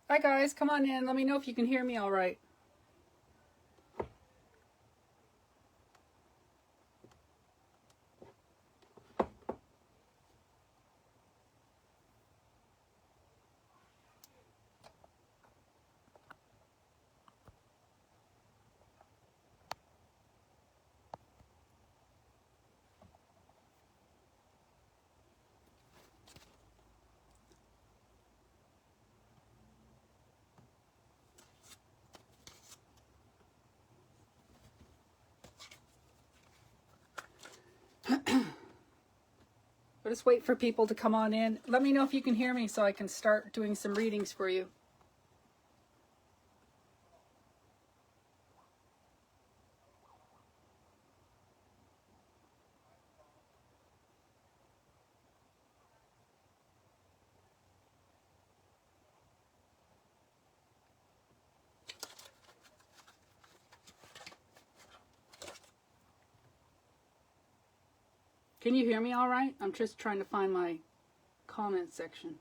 Hi guys, come on in. Let me know if you can hear me all right. I'll just wait for people to come on in. Let me know if you can hear me so I can start doing some readings for you. Can you hear me all right? I'm just trying to find my comment section.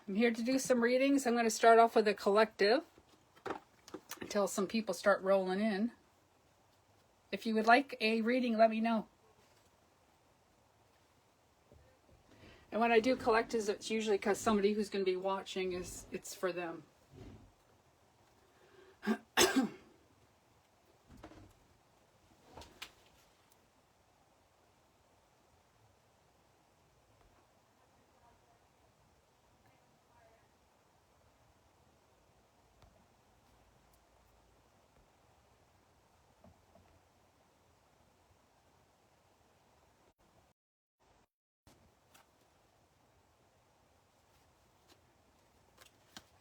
I'm here to do some readings. I'm going to start off with a collective until some people start rolling in. If you would like a reading, let me know. And when I do collectives, it's usually because somebody who's going to be watching it's for them.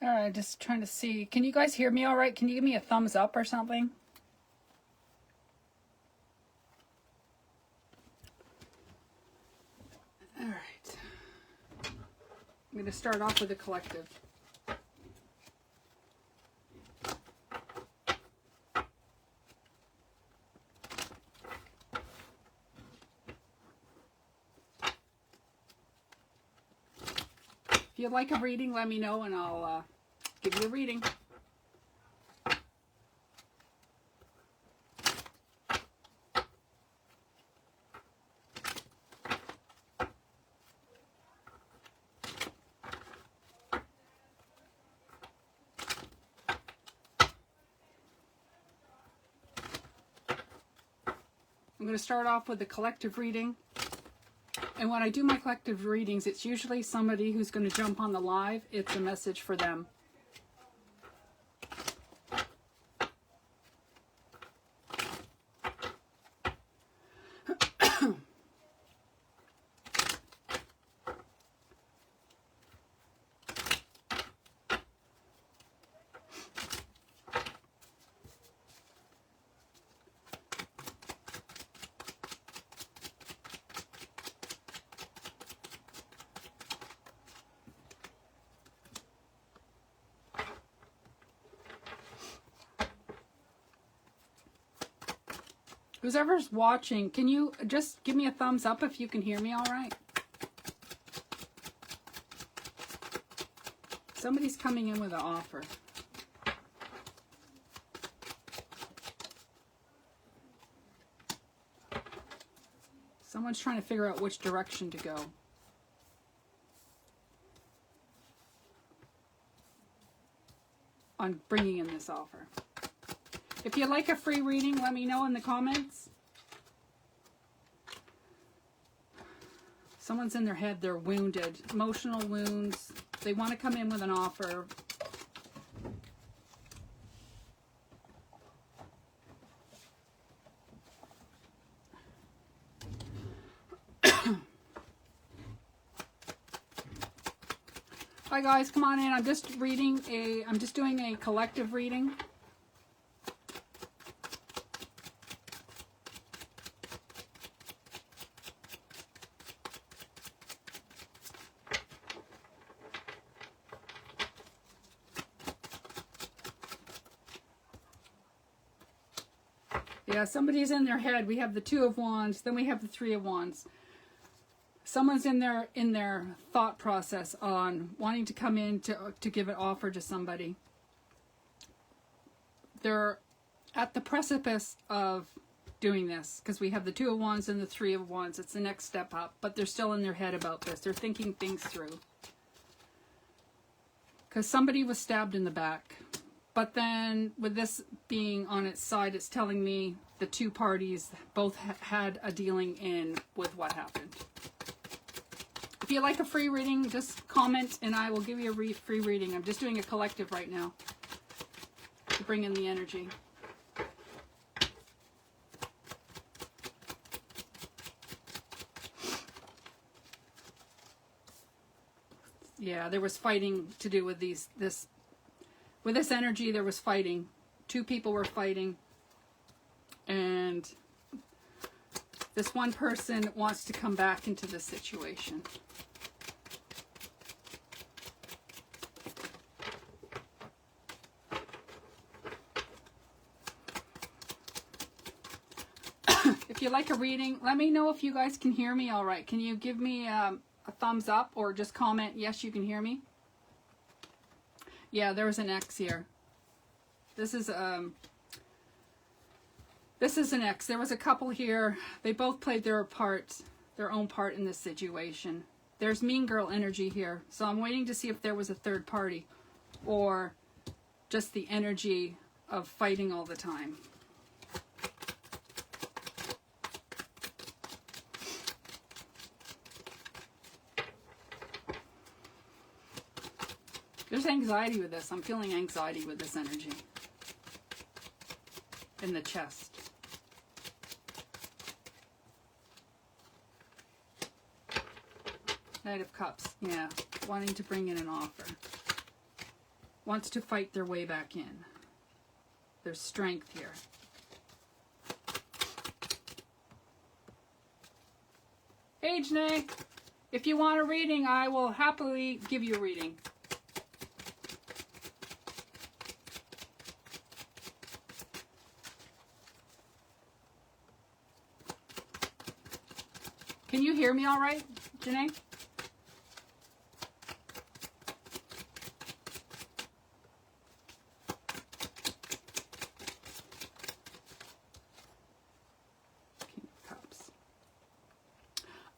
All right, just trying to see. Can you guys hear me all right? Can you give me a thumbs up or something? All right. I'm going to start off with a collective. If you'd like a reading, let me know and I'll give you a reading. I'm going to start off with a collective reading. And when I do my collective readings, it's usually somebody who's going to jump on the live. It's a message for them. Whoever's watching, can you just give me a thumbs up if you can hear me all right? Somebody's coming in with an offer. Someone's trying to figure out which direction to go. On bringing in this offer. If you'd like a free reading, let me know in the comments. Someone's in their head, they're wounded. Emotional wounds. They want to come in with an offer. Hi guys, come on in. I'm just doing a collective reading. Yeah, somebody's in their head. We have the Two of Wands, then we have the Three of Wands. Someone's in their thought process on wanting to come in to give an offer to somebody. They're at the precipice of doing this because we have the Two of Wands and the Three of Wands. It's the next step up, but they're still in their head about this. They're thinking things through. Because somebody was stabbed in the back. But then with this being on its side, it's telling me the two parties both had a dealing in with what happened. If you like a free reading, just comment and I will give you a free reading. I'm just doing a collective right now to bring in the energy. Yeah, there was fighting to do with this energy. There was fighting. Two people were fighting, and this one person wants to come back into the situation. If you like a reading, let me know if you guys can hear me all right. Can you give me a thumbs up or just comment, yes, you can hear me? Yeah, there was an X here. This is an X. There was a couple here. They both played their own part in this situation. There's mean girl energy here. So I'm waiting to see if there was a third party or just the energy of fighting all the time. There's anxiety with this. I'm feeling anxiety with this energy in the chest. Knight of Cups. Yeah, wanting to bring in an offer. Wants to fight their way back in. There's strength here. Hey, Janae. If you want a reading, I will happily give you a reading. Can you hear me all right, Janae? King of Cups.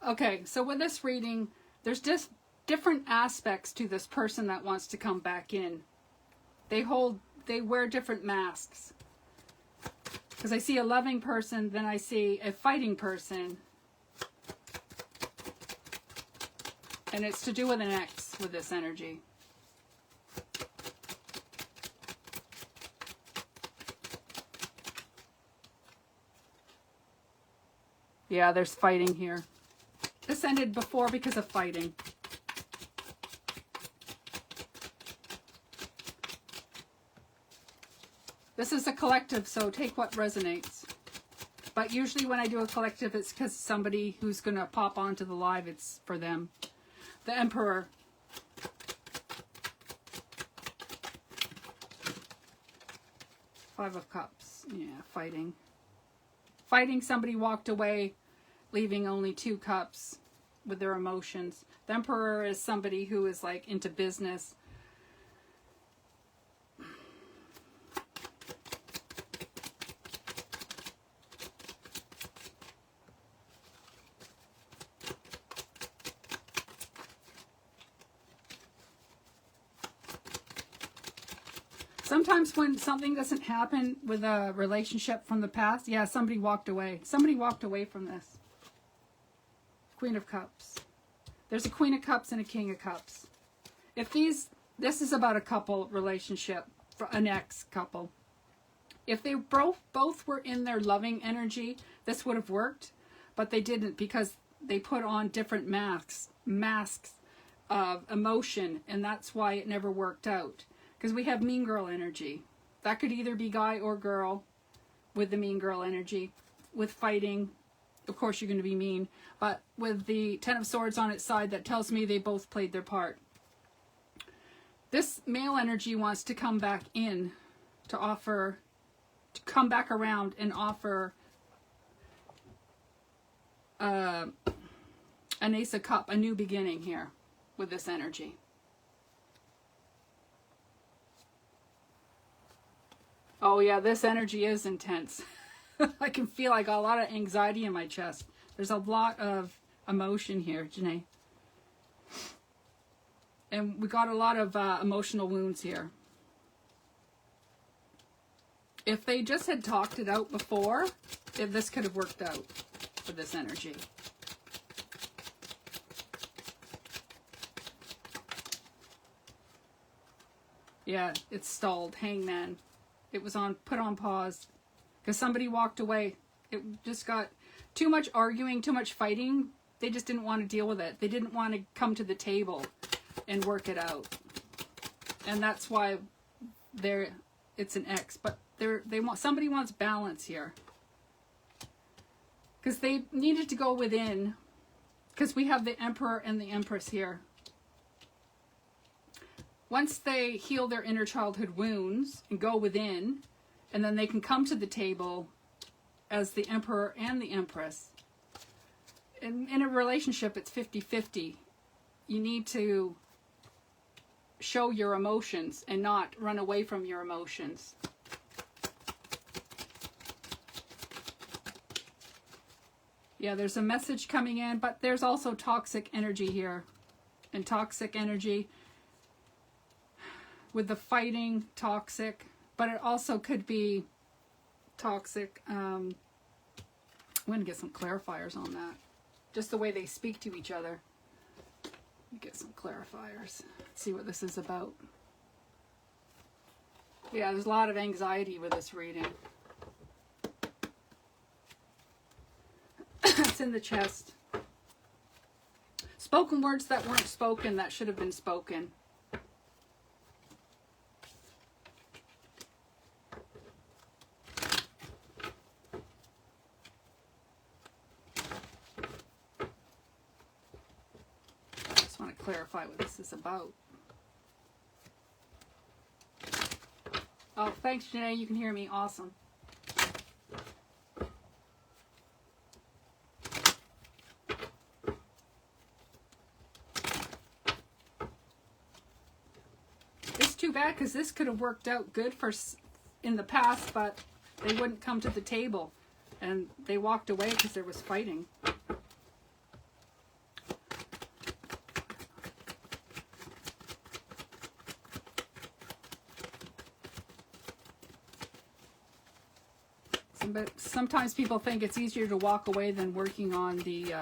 Okay, so with this reading, there's just different aspects to this person that wants to come back in. They wear different masks. Because I see a loving person, then I see a fighting person. And it's to do with an X with this energy. Yeah, there's fighting here. This ended before because of fighting. This is a collective, so take what resonates. But usually when I do a collective, it's because somebody who's going to pop onto the live, it's for them. The Emperor. Five of Cups. Yeah, fighting. Fighting, somebody walked away, leaving only 2 cups with their emotions. The Emperor is somebody who is like into business. Sometimes when something doesn't happen with a relationship from the past, yeah, somebody walked away. Somebody walked away from this. Queen of Cups. There's a Queen of Cups and a King of Cups. If this is about a couple relationship, an ex-couple. If they both were in their loving energy, this would have worked, but they didn't because they put on different masks of emotion, and that's why it never worked out. Because we have mean girl energy. That could either be guy or girl with the mean girl energy. With fighting, of course you're going to be mean, but with the Ten of Swords on its side, that tells me they both played their part. This male energy wants to come back in to offer, to come back around and offer an Ace of Cups, a new beginning here with this energy. Oh yeah, this energy is intense. I can feel I got a lot of anxiety in my chest. There's a lot of emotion here, Janae. And we got a lot of emotional wounds here. If they just had talked it out before, if this could have worked out for this energy. Yeah, it's stalled. Hangman. It was put on pause because somebody walked away. It just got too much arguing, too much fighting. They just didn't want to deal with it. They didn't want to come to the table and work it out. And that's why it's an X. But somebody wants balance here. Because they needed to go within. Because we have the Emperor and the Empress here. Once they heal their inner childhood wounds and go within, and then they can come to the table as the Emperor and the Empress. In a relationship, it's 50-50. You need to show your emotions and not run away from your emotions. Yeah, there's a message coming in, but there's also toxic energy here. And toxic energy with the fighting, toxic, but it also could be toxic. I'm going to get some clarifiers on that. Just the way they speak to each other. Get some clarifiers. Let's see what this is about. Yeah, there's a lot of anxiety with this reading. It's in the chest. Spoken words that weren't spoken that should have been spoken. Clarify what this is about. Oh, thanks, Janae. You can hear me. Awesome. It's too bad because this could have worked out good in the past, but they wouldn't come to the table, and they walked away because there was fighting. But sometimes people think it's easier to walk away than working on the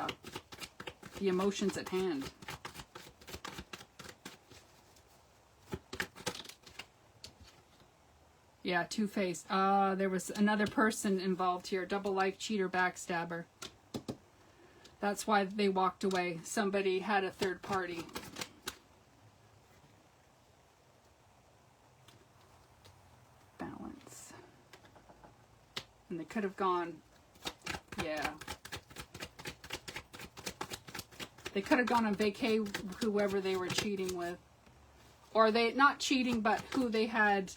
emotions at hand. Yeah, two-faced. There was another person involved here. Double life, cheater, backstabber. That's why they walked away. Somebody had a third party. And they could have gone, yeah. They could have gone on vacay with whoever they were cheating with. Or they, not cheating, but who they had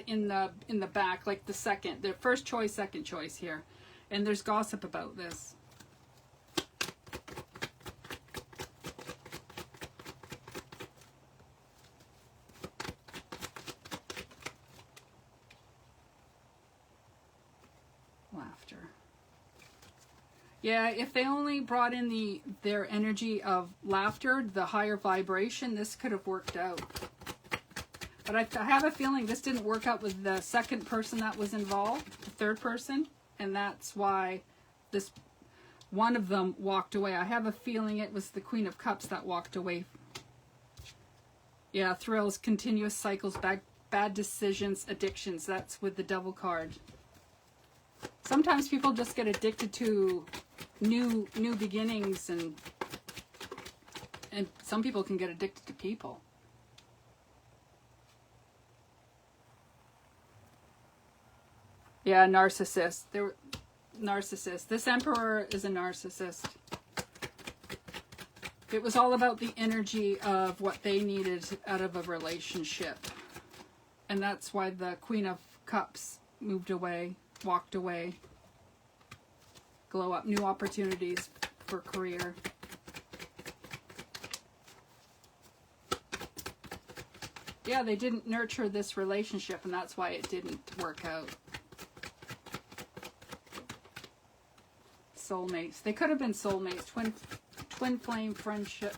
in the back, like the first choice, second choice here. And there's gossip about this. Yeah, if they only brought in their energy of laughter, the higher vibration, this could have worked out. But I have a feeling this didn't work out with the second person that was involved, the third person, and that's why this one of them walked away. I have a feeling it was the Queen of Cups that walked away. Yeah, thrills, continuous cycles, bad decisions, addictions. That's with the Devil card. Sometimes people just get addicted to new beginnings, and some people can get addicted to people. Yeah, narcissist. Narcissist. This emperor is a narcissist. It was all about the energy of what they needed out of a relationship. And that's why the Queen of Cups moved away, walked away. Glow up, new opportunities for career. Yeah, they didn't nurture this relationship, and that's why it didn't work out. Soulmates. They could have been soulmates, twin flame friendship,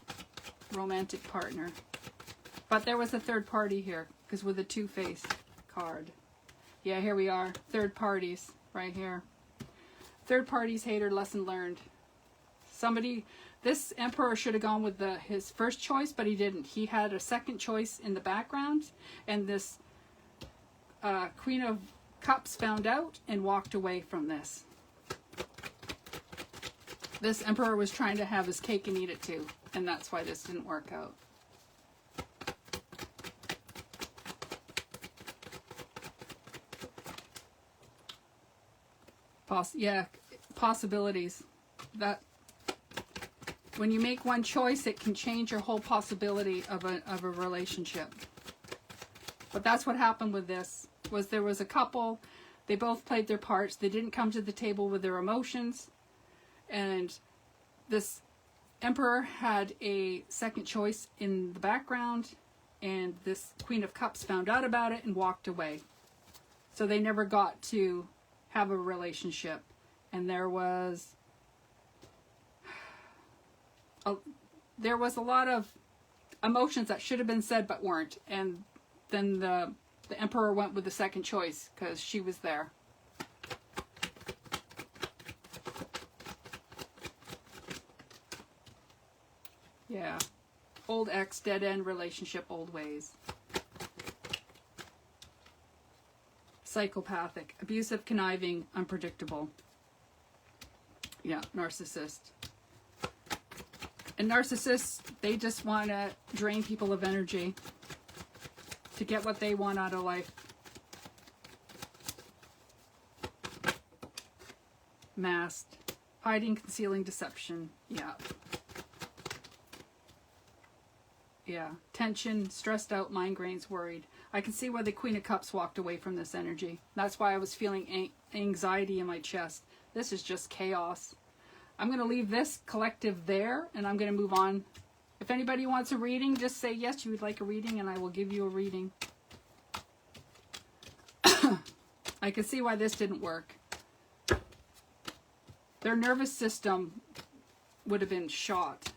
romantic partner. But there was a third party here, because with a two-face card. Yeah, here we are. Third parties, right here. Third parties, hater, lesson learned. This emperor should have gone with his first choice, but he didn't. He had a second choice in the background, and this Queen of Cups found out and walked away from this. This emperor was trying to have his cake and eat it too, and that's why this didn't work out. Possibilities. That when you make one choice, it can change your whole possibility of a relationship. But that's what happened with this. There was a couple. They both played their parts. They didn't come to the table with their emotions. And this emperor had a second choice in the background, and this Queen of Cups found out about it and walked away. So they never got to have a relationship. And there was a lot of emotions that should have been said but weren't. And then the emperor went with the second choice because she was there. Yeah. Old ex, dead end relationship, old ways. Psychopathic, abusive, conniving, unpredictable. Yeah, narcissist. And narcissists, they just want to drain people of energy to get what they want out of life. Masked, hiding, concealing, deception. Yeah. Yeah, tension, stressed out, migraines, worried. I can see why the Queen of Cups walked away from this energy. That's why I was feeling anxiety in my chest. This is just chaos. I'm going to leave this collective there, and I'm going to move on. If anybody wants a reading, just say yes, you would like a reading, and I will give you a reading. I can see why this didn't work. Their nervous system would have been shot.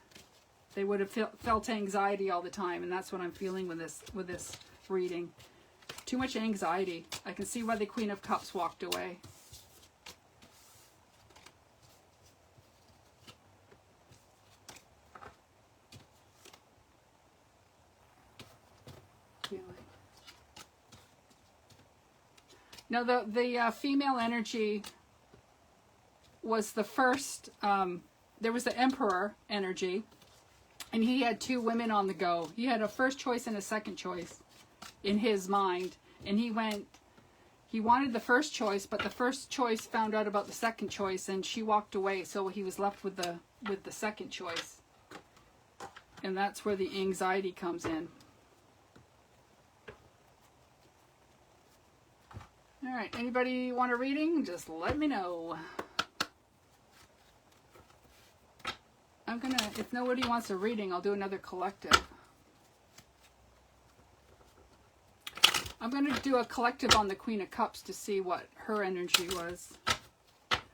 They would have felt anxiety all the time, and that's what I'm feeling with this reading. Too much anxiety. I can see why the Queen of Cups walked away. Now the female energy was the first. There was the Emperor energy. And he had two women on the go. He had a first choice and a second choice in his mind. And he wanted the first choice, but the first choice found out about the second choice, and she walked away. So he was left with the second choice. And that's where the anxiety comes in. All right, anybody want a reading? Just let me know. If nobody wants a reading, I'll do another collective. I'm going to do a collective on the Queen of Cups to see what her energy was.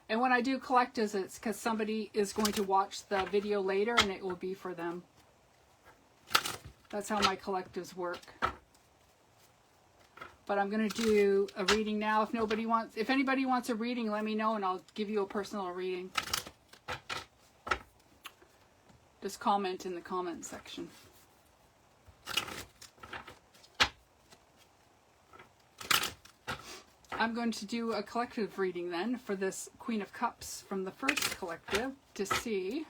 And when I do collectives, it's because somebody is going to watch the video later and it will be for them. That's how my collectives work. But I'm going to do a reading now. If anybody wants a reading, let me know and I'll give you a personal reading. Just comment in the comment section. I'm going to do a collective reading then for this Queen of Cups from the first collective to see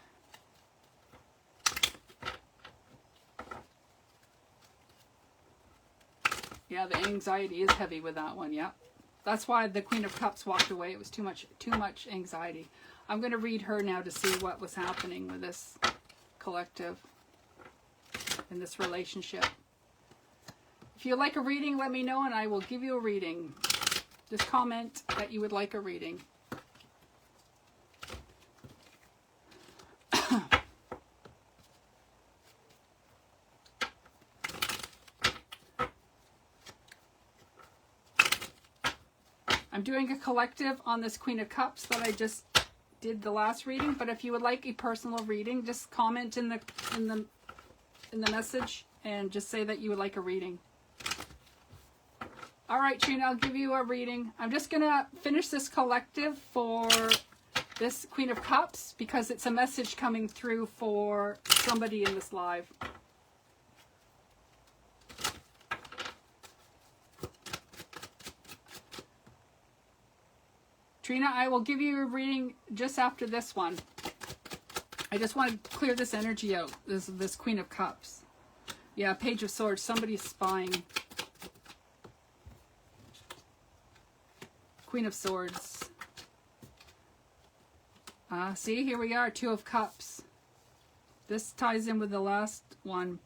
Yeah, the anxiety is heavy with that one. Yeah. That's why the Queen of Cups walked away. It was too much anxiety. I'm going to read her now to see what was happening with this collective in this relationship. If you'd like a reading, let me know and I will give you a reading. Just comment that you would like a reading. I'm doing a collective on this Queen of Cups that I just did the last reading, but if you would like a personal reading, just comment in the message and just say that you would like a reading. All right, Trina, I'll give you a reading. I'm just going to finish this collective for this Queen of Cups because it's a message coming through for somebody in this live. Trina, I will give you a reading just after this one. I just want to clear this energy out, this Queen of Cups. Yeah, Page of Swords, somebody's spying. Queen of Swords. See, here we are, Two of Cups. This ties in with the last one.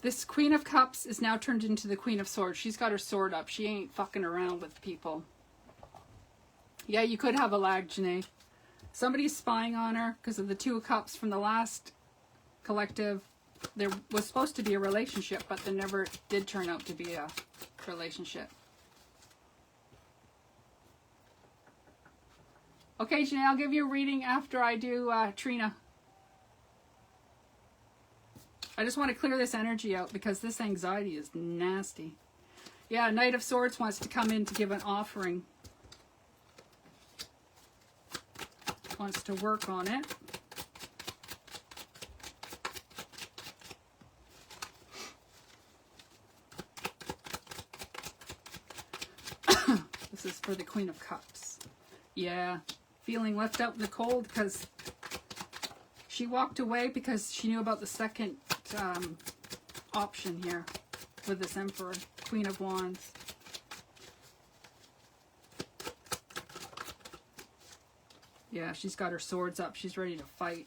This Queen of Cups is now turned into the Queen of Swords. She's got her sword up. She ain't fucking around with people. Yeah, you could have a lag, Janae. Somebody's spying on her because of the Two of Cups from the last collective. There was supposed to be a relationship, but there never did turn out to be a relationship. Okay, Janae, I'll give you a reading after I do Trina. I just want to clear this energy out because this anxiety is nasty. Yeah, Knight of Swords wants to come in to give an offering. Wants to work on it. This is for the Queen of Cups. Yeah, feeling left out in the cold because she walked away because she knew about the second option here with this Emperor, Queen of Wands. Yeah, she's got her swords up. She's ready to fight.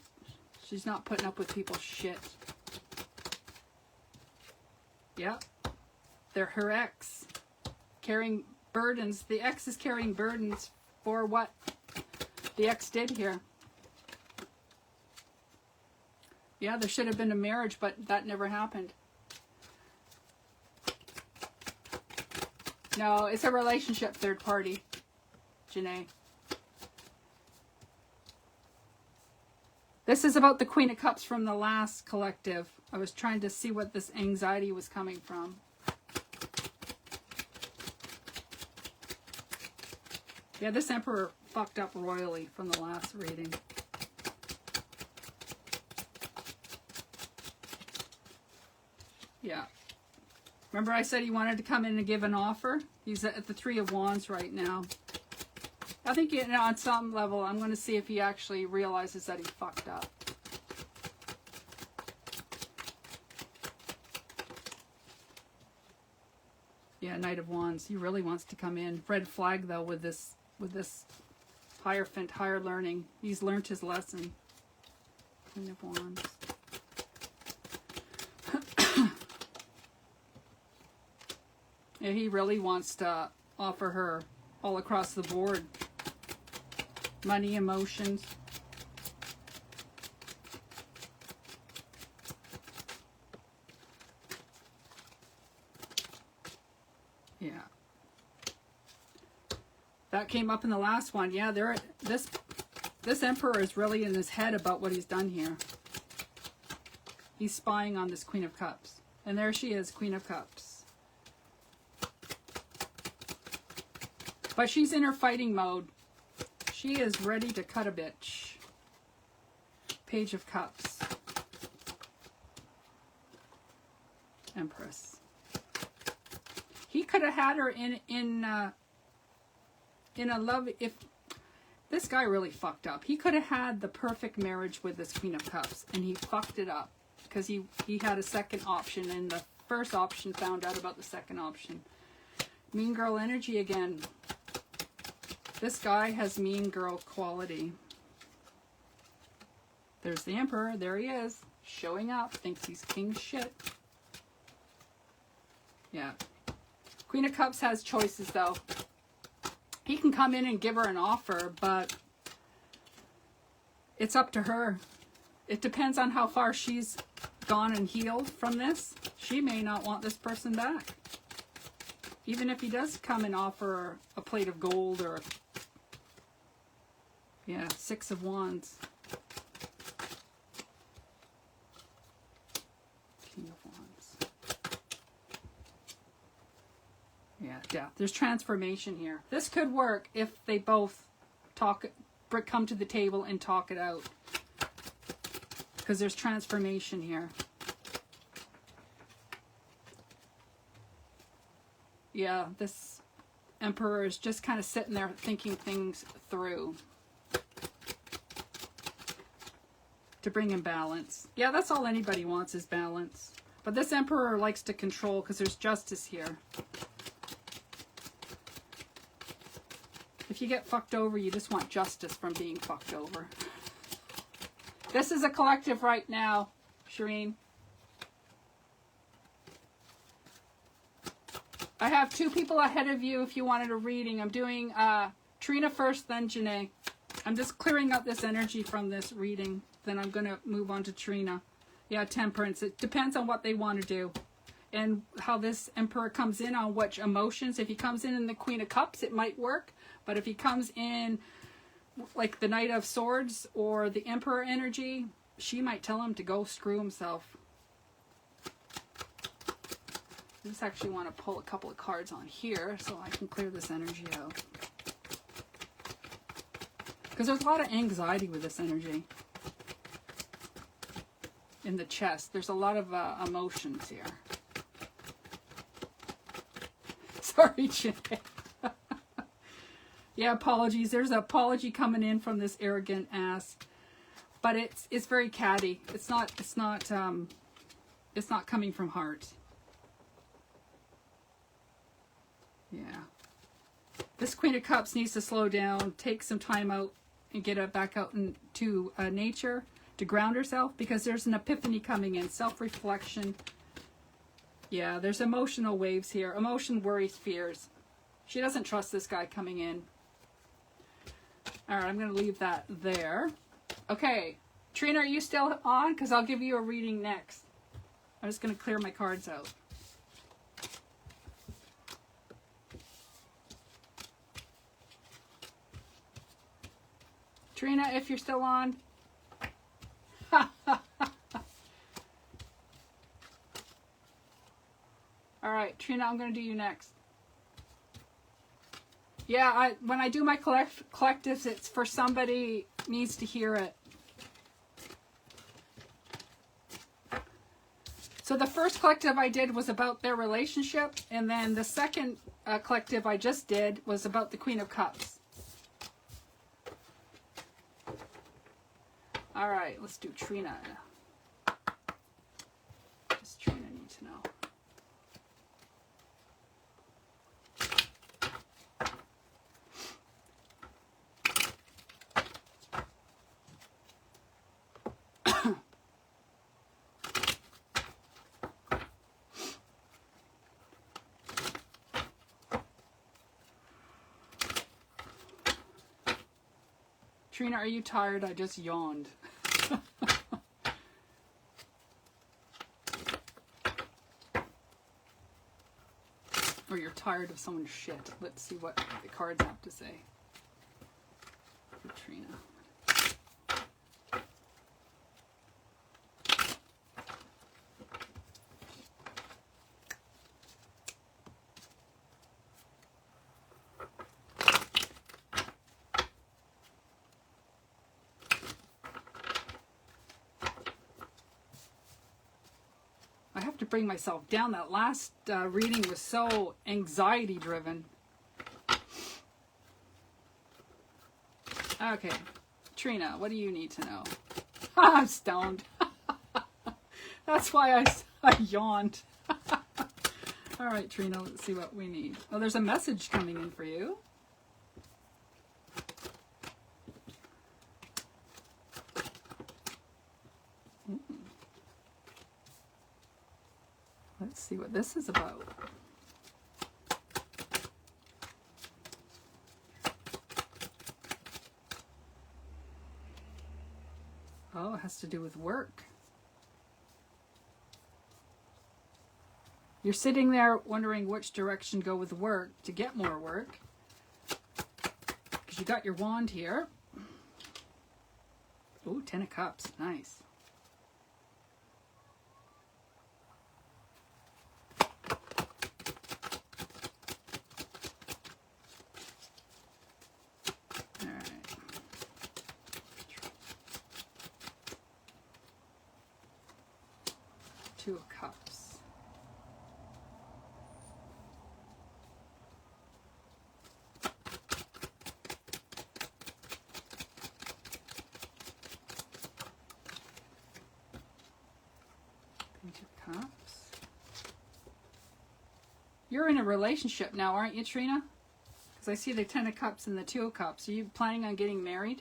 She's not putting up with people's shit. Yep. They're her ex. Carrying burdens. The ex is carrying burdens for what the ex did here. Yeah, there should have been a marriage, but that never happened. No, it's a relationship, third party, Janae. This is about the Queen of Cups from the last collective. I was trying to see what this anxiety was coming from. Yeah, this Emperor fucked up royally from the last reading. Yeah. Remember I said he wanted to come in and give an offer? He's at the Three of Wands right now. I think on some level, I'm going to see if he actually realizes that he fucked up. Yeah, Knight of Wands. He really wants to come in. Red flag though with this Hierophant, higher learning. He's learned his lesson. Queen of Wands. Yeah, he really wants to offer her all across the board. Money, emotions. Yeah. That came up in the last one. Yeah, this Emperor is really in his head about what he's done here. He's spying on this Queen of Cups. And there she is, Queen of Cups. But she's in her fighting mode. She is ready to cut a bitch. Page of Cups. Empress. He could have had her in a love. If this guy really fucked up, he could have had the perfect marriage with this Queen of Cups, and he fucked it up because he had a second option, and the first option found out about the second option. Mean girl energy again. This guy has mean girl quality. There's the Emperor. There he is. Showing up. Thinks he's king shit. Yeah. Queen of Cups has choices though. He can come in and give her an offer, but it's up to her. It depends on how far she's gone and healed from this. She may not want this person back. Even if he does come and offer a plate of gold or... Yeah, 6 of Wands. King of Wands. Yeah, there's transformation here. This could work if they both come to the table and talk it out. Because there's transformation here. Yeah, this Emperor is just kind of sitting there thinking things through. To bring in balance. Yeah, that's all anybody wants is balance. But this Emperor likes to control because there's justice here. If you get fucked over, you just want justice from being fucked over. This is a collective right now, Shireen. I have 2 people ahead of you if you wanted a reading. I'm doing Trina first, then Janae. I'm just clearing up this energy from this reading. Then I'm going to move on to Trina. Yeah, Temperance. It depends on what they want to do. And how this Emperor comes in on which emotions. If he comes in the Queen of Cups, it might work. But if he comes in like the Knight of Swords or the Emperor energy, she might tell him to go screw himself. I just actually want to pull a couple of cards on here so I can clear this energy out. Because there's a lot of anxiety with this energy. In the chest. There's a lot of emotions here. Sorry, Janae. Yeah, apologies. There's an apology coming in from this arrogant ass. But it's very catty. It's not coming from heart. Yeah. This Queen of Cups needs to slow down, take some time out and get it back out into nature to ground herself because there's an epiphany coming in, self-reflection. Yeah, there's emotional waves here. Emotion, worries, fears. She doesn't trust this guy coming in. All right, I'm going to leave that there. Okay, Trina, are you still on? Because I'll give you a reading next. I'm just going to clear my cards out. Trina, if you're still on. All right, Trina, I'm going to do you next. Yeah, when I do my collectives, it's for somebody needs to hear it. So the first collective I did was about their relationship, and then the second collective I just did was about the Queen of Cups. All right, let's do Trina. Does Trina need to know? Trina, are you tired? I just yawned. Or you're tired of someone's shit. Let's see what the cards have to say for Trina. To bring myself down. That last reading was so anxiety driven. Okay, Trina, what do you need to know? I'm stoned. That's why I yawned. All right, Trina, let's see what we need. Oh, there's a message coming in for you. Let's see what this is about. Oh, it has to do with work. You're sitting there wondering which direction to go with work to get more work. Because you got your wand here. Ooh, 10 of Cups. Nice. Two of Cups. Page of Cups. You're in a relationship now, aren't you, Trina? Because I see the 10 of Cups and the 2 of Cups. Are you planning on getting married?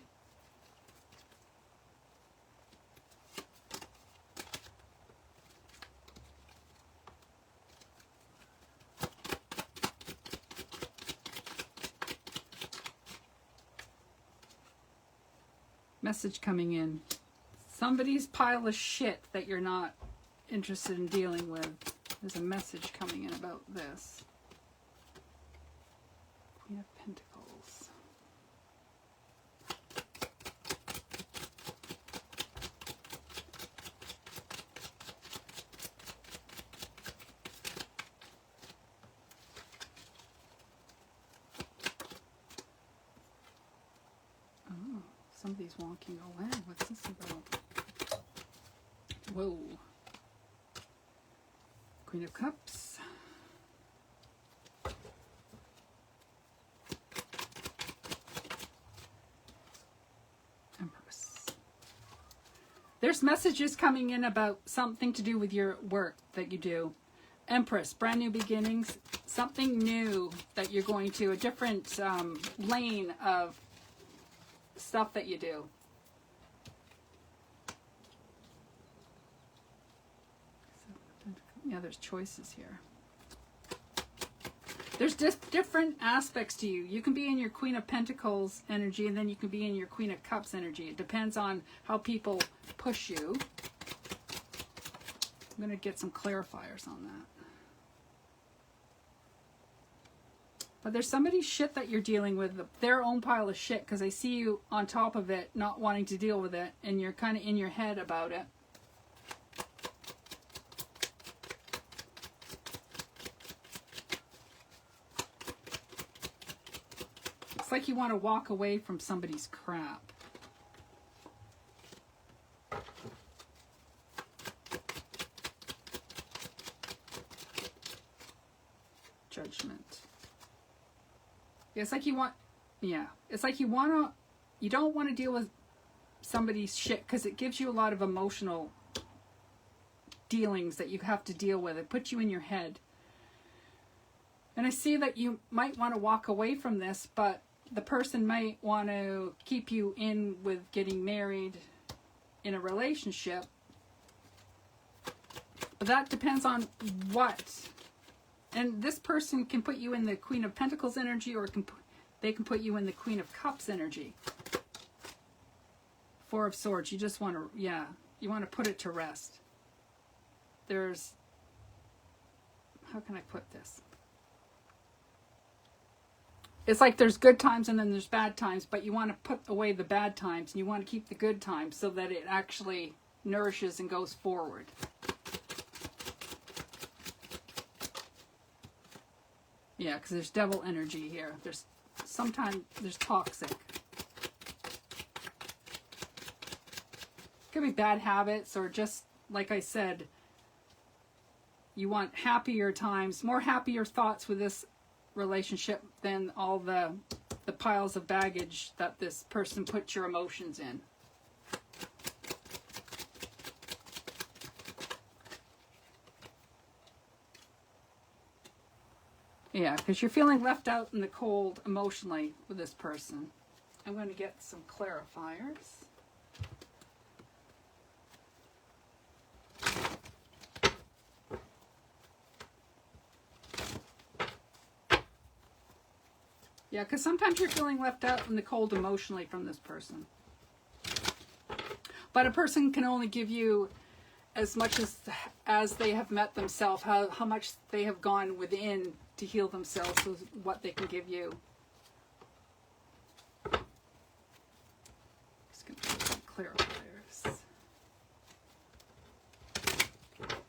Message coming in. Somebody's pile of shit that you're not interested in dealing with. There's a message coming in about this. Queen of Pentacles. Somebody's walking away. What's this about? Whoa. Queen of Cups. Empress. There's messages coming in about something to do with your work that you do. Empress, brand new beginnings. Something new that you're going to, a different lane of stuff that you do. Yeah, there's choices here. There's just different aspects to you. You can be in your Queen of Pentacles energy, and then you can be in your Queen of Cups energy. It depends on how people push you. I'm going to get some clarifiers on that. But there's somebody's shit that you're dealing with, their own pile of shit, because I see you on top of it, not wanting to deal with it, and you're kind of in your head about it. It's like you want to walk away from somebody's crap. Judgment. It's like you want, yeah. It's like you don't want to deal with somebody's shit because it gives you a lot of emotional dealings that you have to deal with. It puts you in your head. And I see that you might want to walk away from this, but the person might want to keep you in with getting married in a relationship. But that depends on what. And this person can put you in the Queen of Pentacles energy, or they can put you in the Queen of Cups energy. Four of Swords. You just want to, yeah, you want to put it to rest. There's, how can I put this? It's like there's good times and then there's bad times, but you want to put away the bad times and you want to keep the good times so that it actually nourishes and goes forward. Yeah, because there's devil energy here. Sometimes there's toxic. Could be bad habits, or just, like I said, you want happier times, more happier thoughts with this relationship than all the piles of baggage that this person puts your emotions in. Yeah, because you're feeling left out in the cold emotionally with this person. I'm going to get some clarifiers. Yeah, because sometimes you're feeling left out in the cold emotionally from this person. But a person can only give you as much as they have met themselves, how much they have gone within to heal themselves is what they can give you. Just going to put some clarifiers.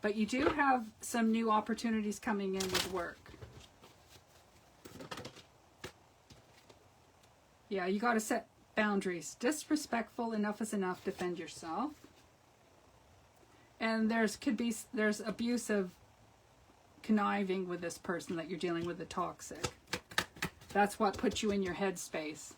But you do have some new opportunities coming in with work. Yeah, you got to set boundaries. Disrespectful, enough is enough, defend yourself. And there's abusive conniving with this person that you're dealing with, the toxic. That's what puts you in your headspace.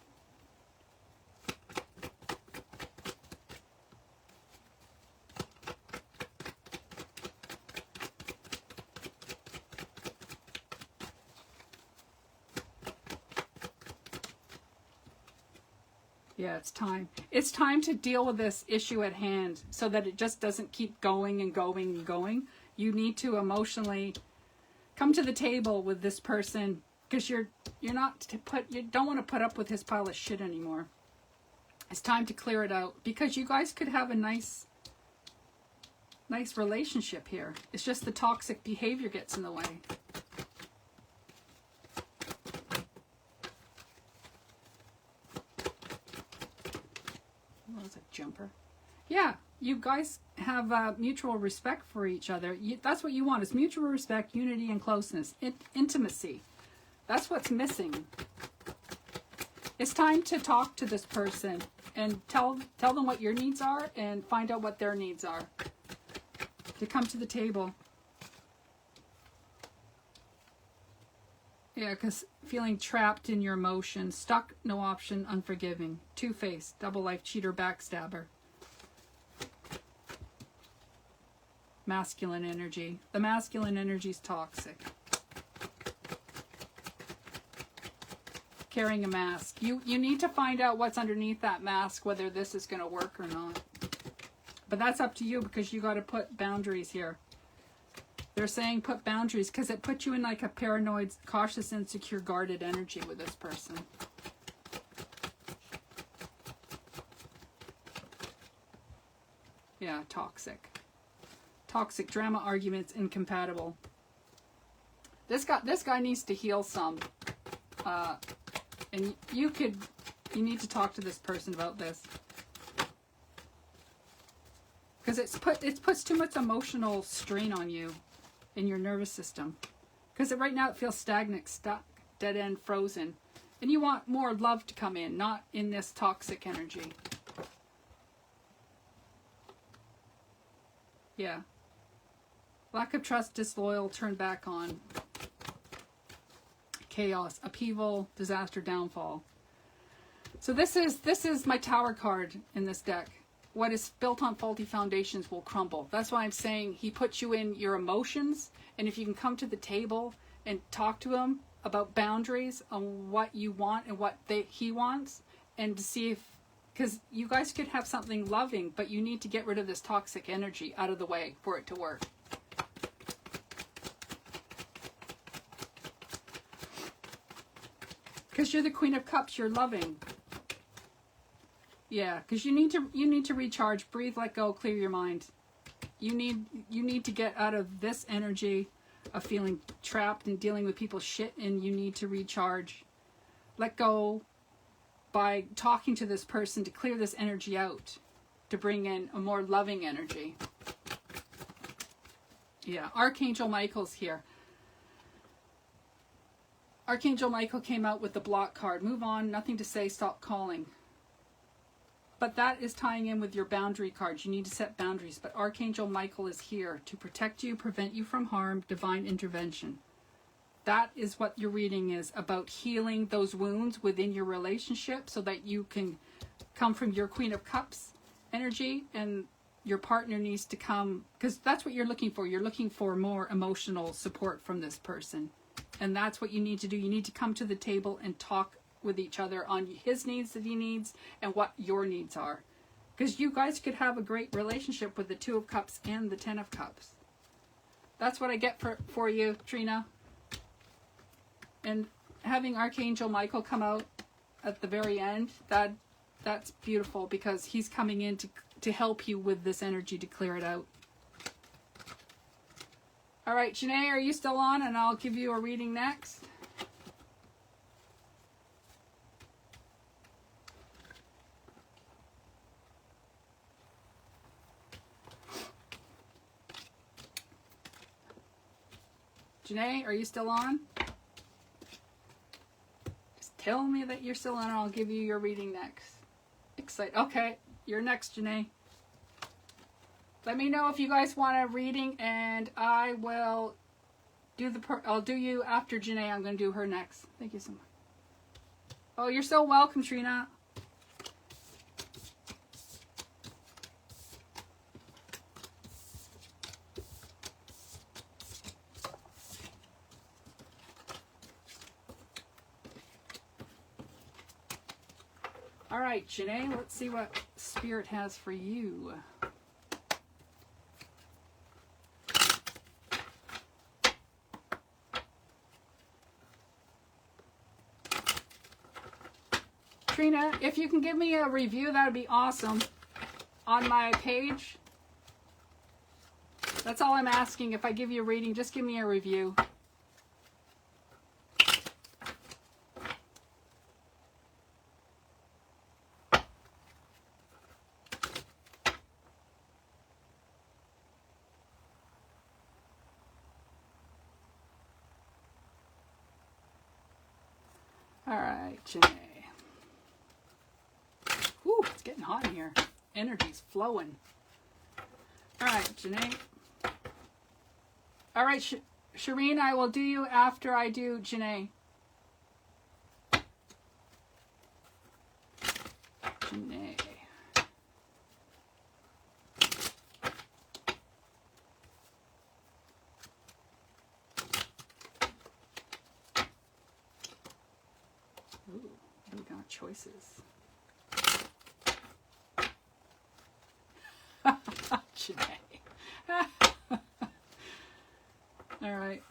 Yeah, it's time. It's time to deal with this issue at hand so that it just doesn't keep going and going and going. You need to emotionally come to the table with this person because you don't want to put up with his pile of shit anymore. It's time to clear it out because you guys could have a nice relationship here. It's just the toxic behavior gets in the way. Jumper. Yeah, you guys have mutual respect for each other. That's what you want, is mutual respect, unity, and closeness. Intimacy. That's what's missing. It's time to talk to this person and tell them what your needs are and find out what their needs are. To come to the table. Yeah, because feeling trapped in your emotions, stuck, no option, unforgiving, two-faced, double life cheater, backstabber. Masculine energy. The masculine energy is toxic. Carrying a mask. You need to find out what's underneath that mask, whether this is going to work or not. But that's up to you because you got to put boundaries here. They're saying put boundaries because it puts you in like a paranoid, cautious, insecure, guarded energy with this person. Yeah, toxic. Toxic drama, arguments, incompatible. This guy needs to heal some. And you need to talk to this person about this. Because it puts too much emotional strain on you. In your nervous system. Because right now it feels stagnant, stuck, dead end, frozen. And you want more love to come in, not in this toxic energy. Yeah. Lack of trust, disloyal, turned back on. Chaos, upheaval, disaster, downfall. So this is my Tower card in this deck. What is built on faulty foundations will crumble. That's why I'm saying he puts you in your emotions. And if you can come to the table and talk to him about boundaries on what you want and what he wants. And to see if, because you guys could have something loving, but you need to get rid of this toxic energy out of the way for it to work. Because you're the Queen of Cups, you're loving. Yeah, because you need to recharge, breathe, let go, clear your mind. You need to get out of this energy of feeling trapped and dealing with people's shit, and you need to recharge. Let go by talking to this person to clear this energy out, to bring in a more loving energy. Yeah, Archangel Michael's here. Archangel Michael came out with the block card. Move on, nothing to say, stop calling. But that is tying in with your boundary cards. You need to set boundaries. But Archangel Michael is here to protect you, prevent you from harm, divine intervention. That is what your reading is about, healing those wounds within your relationship so that you can come from your Queen of Cups energy, and your partner needs to come, because that's what you're looking for. You're looking for more emotional support from this person. And that's what you need to do. You need to come to the table and talk with each other on his needs that he needs and what your needs are. Because you guys could have a great relationship with the Two of Cups and the Ten of Cups. That's what I get for you, Trina. And having Archangel Michael come out at the very end, that's beautiful, because he's coming in to help you with this energy to clear it out. All right, Janae, are you still on? And I'll give you a reading next. Janae, are you still on? Just tell me that you're still on and I'll give you your reading next. Okay, you're next, Janae. Let me know if you guys want a reading, and I will do I'll do you after Janae. I'm going to do her next. Thank you so much. Oh, you're so welcome, Trina. All right, Janae, let's see what Spirit has for you. Trina, if you can give me a review, that would be awesome on my page. That's all I'm asking. If I give you a reading, just give me a review. All right, Janae. Whew, it's getting hot in here. Energy's flowing. All right, Janae. All right, Shireen, I will do you after I do Janae. Janae. Ooh, we got choices. Janae. All right.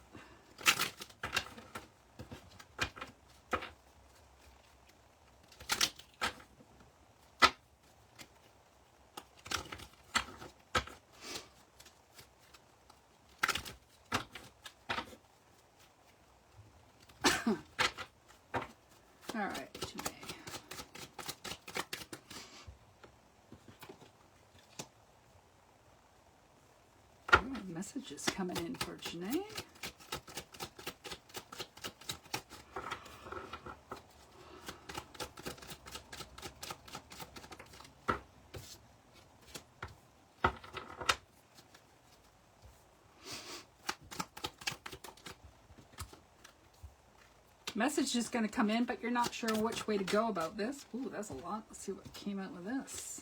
All right, Janae. Messages coming in for Janae. Message is going to come in, but you're not sure which way to go about this. Ooh, that's a lot. Let's see what came out with this.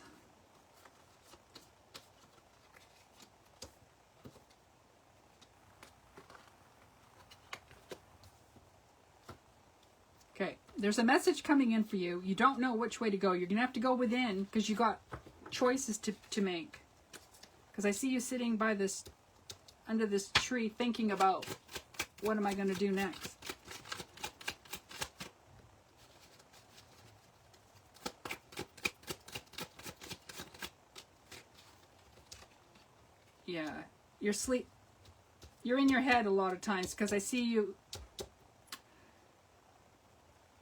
Okay, there's a message coming in for you. You don't know which way to go. You're going to have to go within, because you got choices to make. Because I see you sitting by this, under this tree, thinking about, what am I going to do next? Yeah, you're in your head a lot of times, because I see you,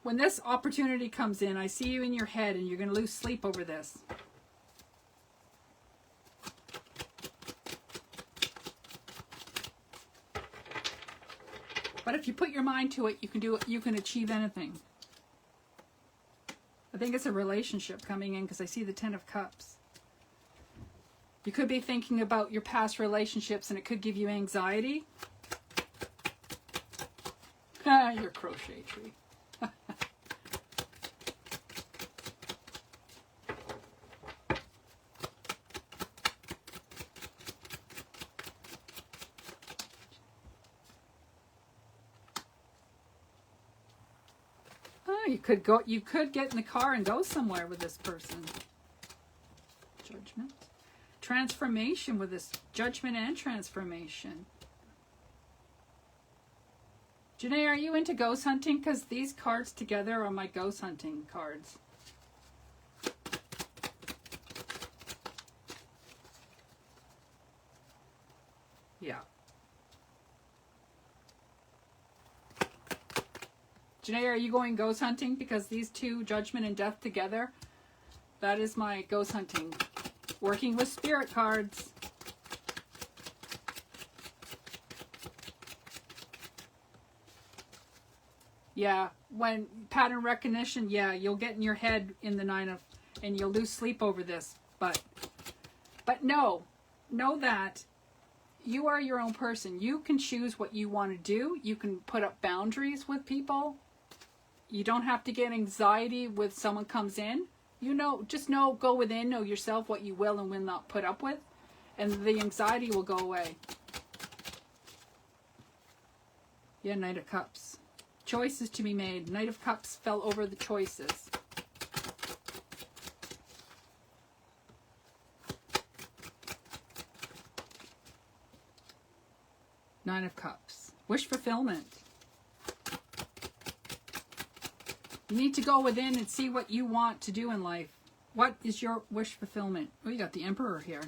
when this opportunity comes in, I see you in your head and you're going to lose sleep over this. But if you put your mind to it, you can do it, you can achieve anything. I think it's a relationship coming in, because I see the Ten of Cups. You could be thinking about your past relationships, and it could give you anxiety. Your crochet tree. you could go. You could get in the car and go somewhere with this person. Judgment, transformation with this. Judgment and transformation. Janae, are you into ghost hunting? Because these cards together are my ghost hunting cards. Yeah. Janae, are you going ghost hunting? Because these two, Judgment and Death together, that is my ghost hunting. Working with spirit cards. Yeah, when pattern recognition, yeah, you'll get in your head in the Nine of, and you'll lose sleep over this. But know that you are your own person. You can choose what you want to do. You can put up boundaries with people. You don't have to get anxiety with someone comes in. You know, just know, go within, know yourself what you will and will not put up with. And the anxiety will go away. Yeah, Knight of Cups. Choices to be made. Knight of Cups fell over the choices. Nine of Cups. Wish fulfillment. You need to go within and see what you want to do in life. What is your wish fulfillment? Oh, you got the Emperor here.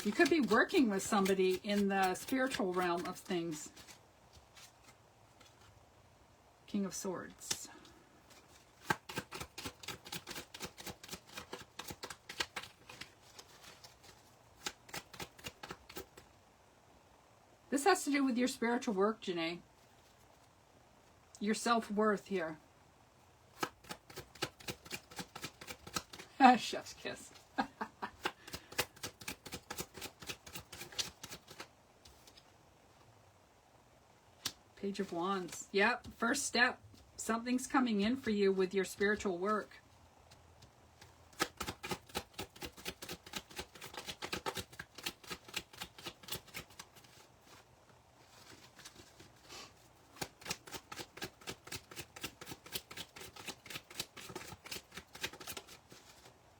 You could be working with somebody in the spiritual realm of things. King of Swords. This has to do with your spiritual work, Janae. Your self-worth here. Chef's kiss. Page of Wands. Yep, first step. Something's coming in for you with your spiritual work.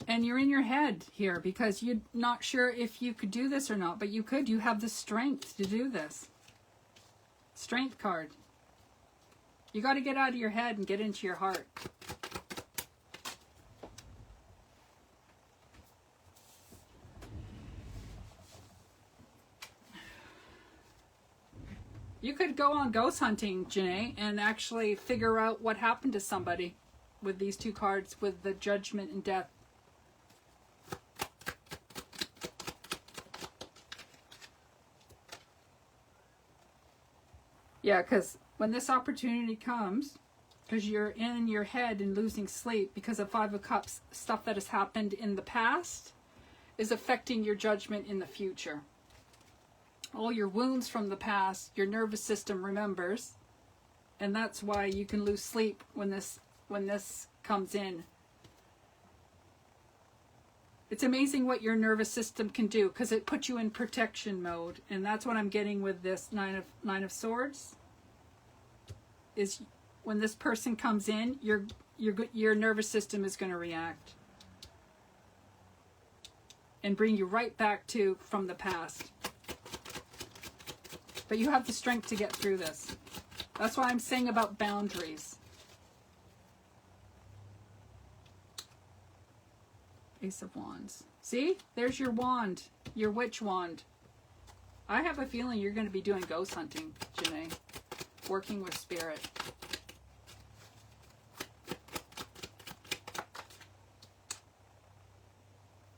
And you're in your head here because you're not sure if you could do this or not, but you could. You have the strength to do this. Strength card. You got to get out of your head and get into your heart. You could go on ghost hunting, Janae, and actually figure out what happened to somebody with these two cards, with the Judgment and Death. Yeah, because when this opportunity comes, because you're in your head and losing sleep because of Five of Cups, stuff that has happened in the past is affecting your judgment in the future. All your wounds from the past, your nervous system remembers, and that's why you can lose sleep when this comes in. It's amazing what your nervous system can do because it puts you in protection mode, and that's what I'm getting with this Nine of Swords. Is when this person comes in, your nervous system is going to react and bring you right back to from the past. But you have the strength to get through this. That's why I'm saying about boundaries. Ace of Wands. See? There's your wand. Your witch wand. I have a feeling you're going to be doing ghost hunting, Janae. Working with spirit.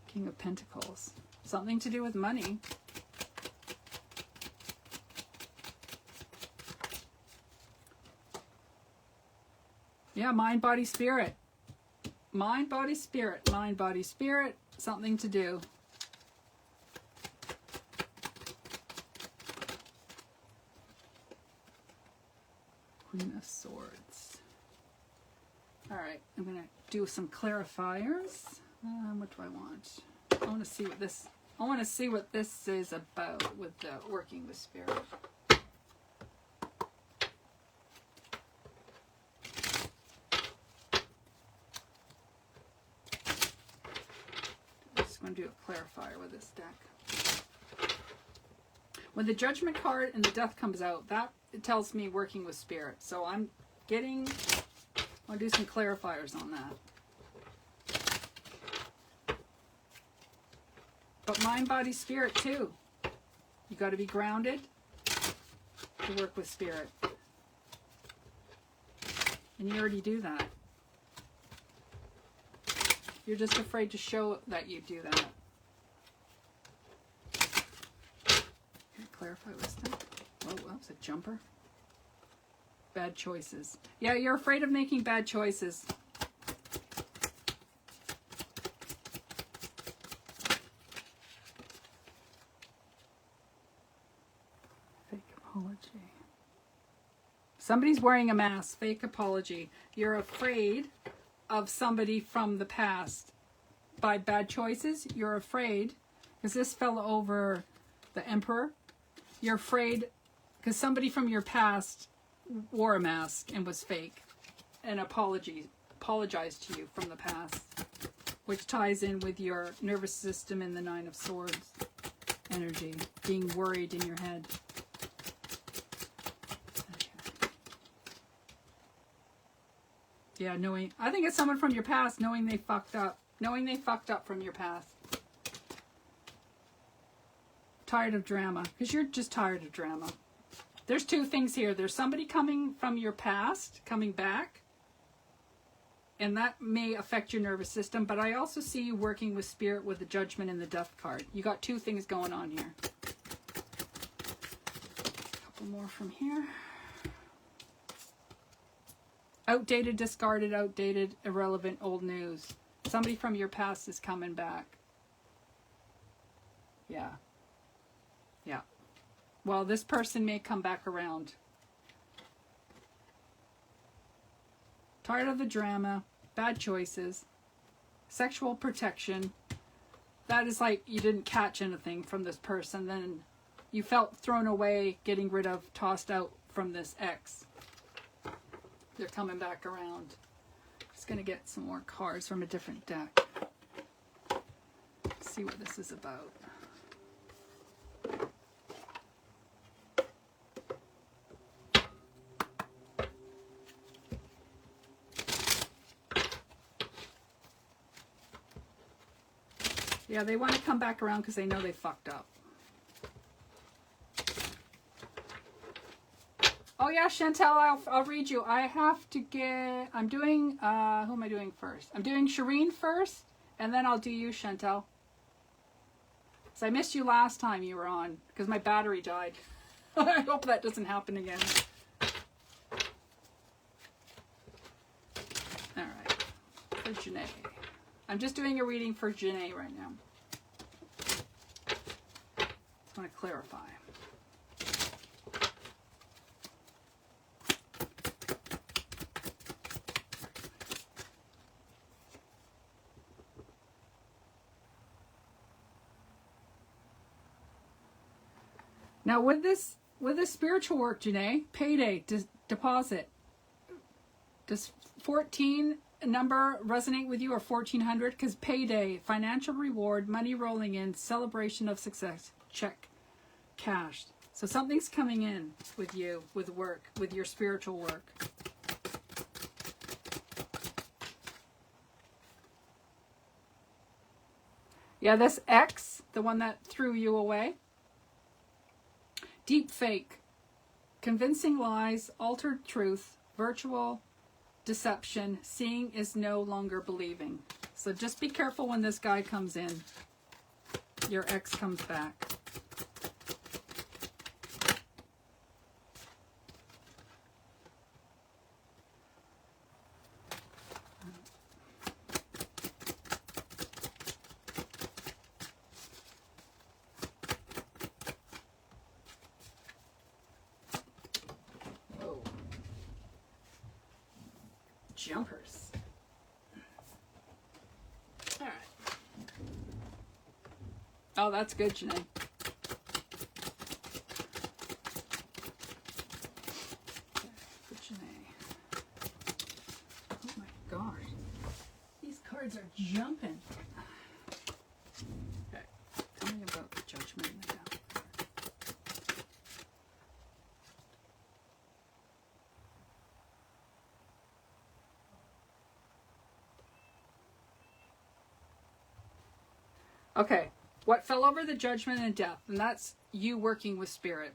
King of Pentacles. Something to do with money. Yeah, mind, body, spirit. Mind, body, spirit. Mind, body, spirit. Something to do. Queen of Swords. All right, I'm going to do some clarifiers. What do I want? I want to see what this. I want to see what this is about with the working with spirit. want to do a clarifier with this deck. When the Judgment card and the Death comes out, that it tells me working with spirit. So I'll do some clarifiers on that. But mind, body, spirit too. You got to be grounded to work with spirit. And you already do that. You're just afraid to show that you do that. Can I clarify this thing? Oh, well, it's a jumper. Bad choices. Yeah, you're afraid of making bad choices. Fake apology. Somebody's wearing a mask. Fake apology. You're afraid of somebody from the past by bad choices. You're afraid because this fell over the Emperor. You're afraid because somebody from your past wore a mask and was fake and apologized to you from the past, which ties in with your nervous system and the Nine of Swords energy, being worried in your head. Yeah, I think it's someone from your past knowing they fucked up from your past. Tired of drama, because you're just tired of drama. There's two things here. There's somebody coming from your past, coming back, and that may affect your nervous system, but I also see you working with spirit with the Judgment and the Death card. You got two things going on here. A couple more from here. Outdated, discarded, outdated, irrelevant, old news. Somebody from your past is coming back. Yeah. Yeah. Well, this person may come back around. Tired of the drama, bad choices, sexual protection. That is like you didn't catch anything from this person. Then you felt thrown away, getting rid of, tossed out from this ex. They're coming back around. Just going to get some more cards from a different deck. See what this is about. Yeah, they want to come back around because they know they fucked up. Oh yeah, Chantel, I'll read you. I have to get, I'm doing, who am I doing first? I'm doing Shireen first, and then I'll do you, Chantel. So I missed you last time you were on, because my battery died. I hope that doesn't happen again. Alright, for Janae. I'm just doing a reading for Janae right now. Just want to clarify. Now with this spiritual work, Janae, payday, deposit. Does 14 number resonate with you, or 1400? Because payday, financial reward, money rolling in, celebration of success, check, cashed. So something's coming in with you, with work, with your spiritual work. Yeah, this X, the one that threw you away. Deep fake, convincing lies, altered truth, virtual deception, seeing is no longer believing. So just be careful when this guy comes in. Your ex comes back. Jumpers. All right. Oh, that's good, Janae. Good, Janae. Oh my gosh. These cards are jumping. Okay. What fell over the judgment and death? And that's you working with spirit.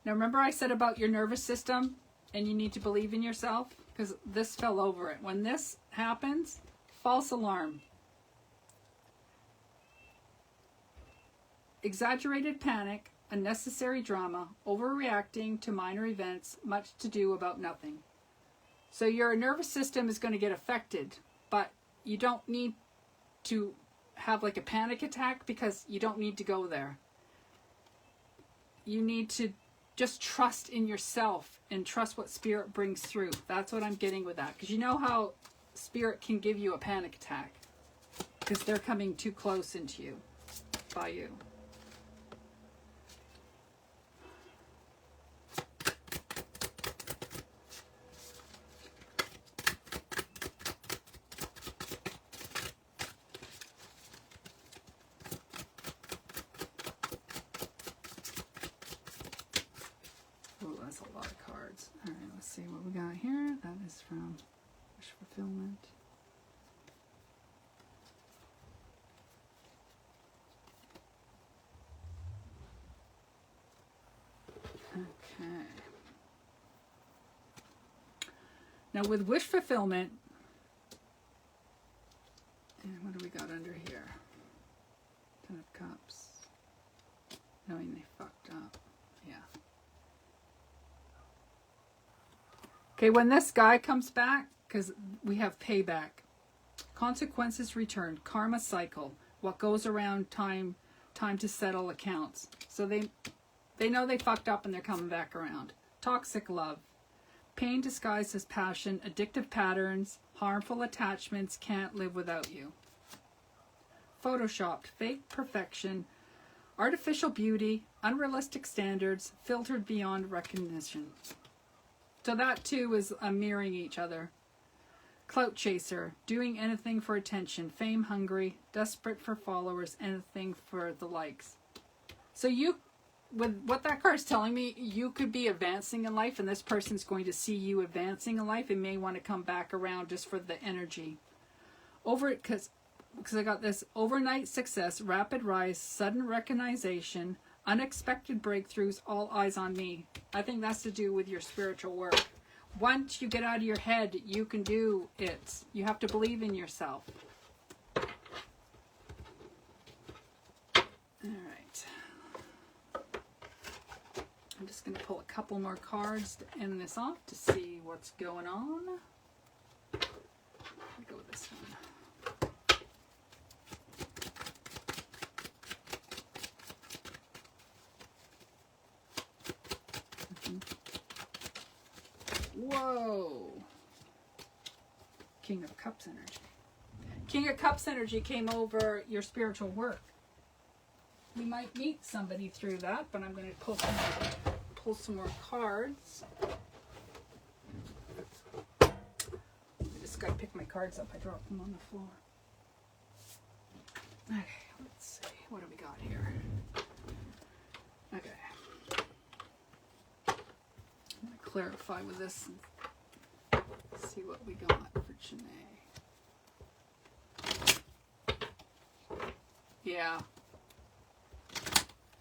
Now remember I said about your nervous system and you need to believe in yourself? Because this fell over it. When this happens, false alarm. Exaggerated panic, unnecessary drama, overreacting to minor events, much to do about nothing. So your nervous system is going to get affected, but you don't need to have like a panic attack because you don't need to go there. You need to just trust in yourself and trust what spirit brings through. That's what I'm getting with that. Because you know how spirit can give you a panic attack because they're coming too close into you, by you. A lot of cards. All right, let's see what we got here. That is from Wish Fulfillment. Okay. Now with Wish Fulfillment, and what do we got under here? Ten of Cups. Knowing they fucked up. Yeah. Okay, when this guy comes back, because we have payback, consequences returned, karma cycle, what goes around, time to settle accounts. So they know they fucked up and they're coming back around. Toxic love, pain disguised as passion, addictive patterns, harmful attachments, can't live without you. Photoshopped, fake perfection, artificial beauty, unrealistic standards, filtered beyond recognition. So that too is mirroring each other. Clout chaser, doing anything for attention, fame hungry, desperate for followers, anything for the likes. So you, with what that card's telling me, you could be advancing in life and this person's going to see you advancing in life and may want to come back around just for the energy. Because I got this overnight success, rapid rise, sudden recognition, unexpected breakthroughs, all eyes on me. I think that's to do with your spiritual work. Once you get out of your head, you can do it. You have to believe in yourself. All right. I'm just going to pull a couple more cards to end this off to see what's going on. I'll go with this one. Whoa. King of Cups energy. King of Cups energy came over your spiritual work. You might meet somebody through that, but I'm going to pull some more cards. I just got to pick my cards up. I dropped them on the floor. Okay, let's see. What do we got here? Okay. I'm going to clarify with this and see what we got for Janae. Yeah.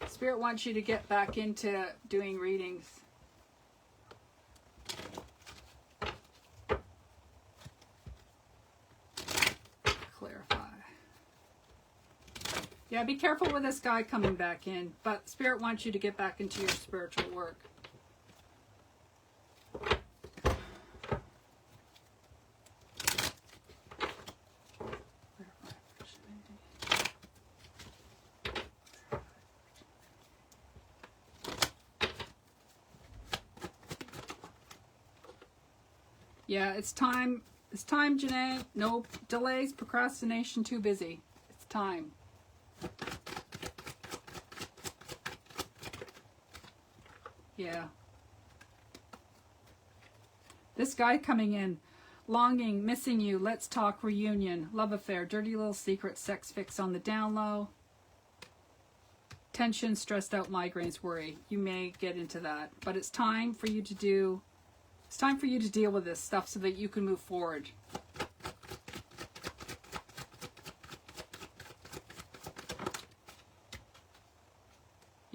Spirit wants you to get back into doing readings. Clarify. Yeah, be careful with this guy coming back in, but Spirit wants you to get back into your spiritual work. Yeah, it's time. It's time, Janae. No delays, procrastination, too busy. It's time. Yeah. This guy coming in. Longing, missing you, let's talk, reunion, love affair, dirty little secret, sex fix on the down low. Tension, stressed out, migraines, worry. You may get into that. But it's time for you to do... It's time for you to deal with this stuff so that you can move forward.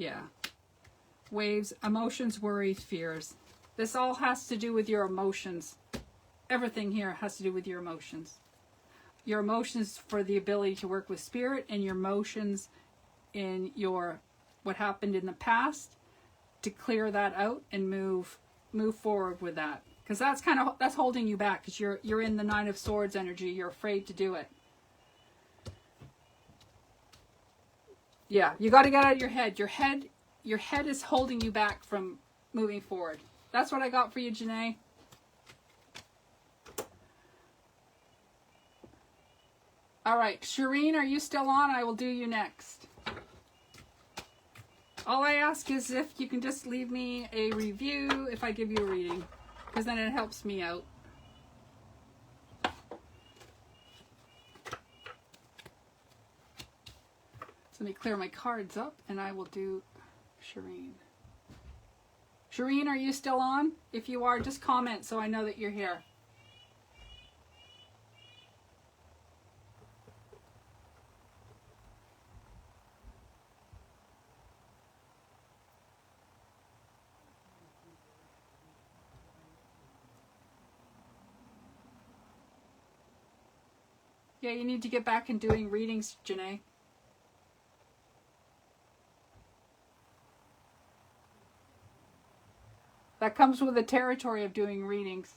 Yeah. Waves, emotions, worries, fears. This all has to do with your emotions. Everything here has to do with your emotions. Your emotions for the ability to work with spirit, and your emotions in your what happened in the past, to clear that out and move forward with that. Because that's holding you back, because you're in the Nine of Swords energy. You're afraid to do it. Yeah, you got to get out of your head. Your head is holding you back from moving forward. That's what I got for you, Janae. All right, Shireen, are you still on? I will do you next. All I ask is if you can just leave me a review if I give you a reading, because then it helps me out. So let me clear my cards up, and I will do Shireen. Shireen, are you still on? If you are, just comment so I know that you're here. Yeah, you need to get back in doing readings, Janae. That comes with the territory of doing readings.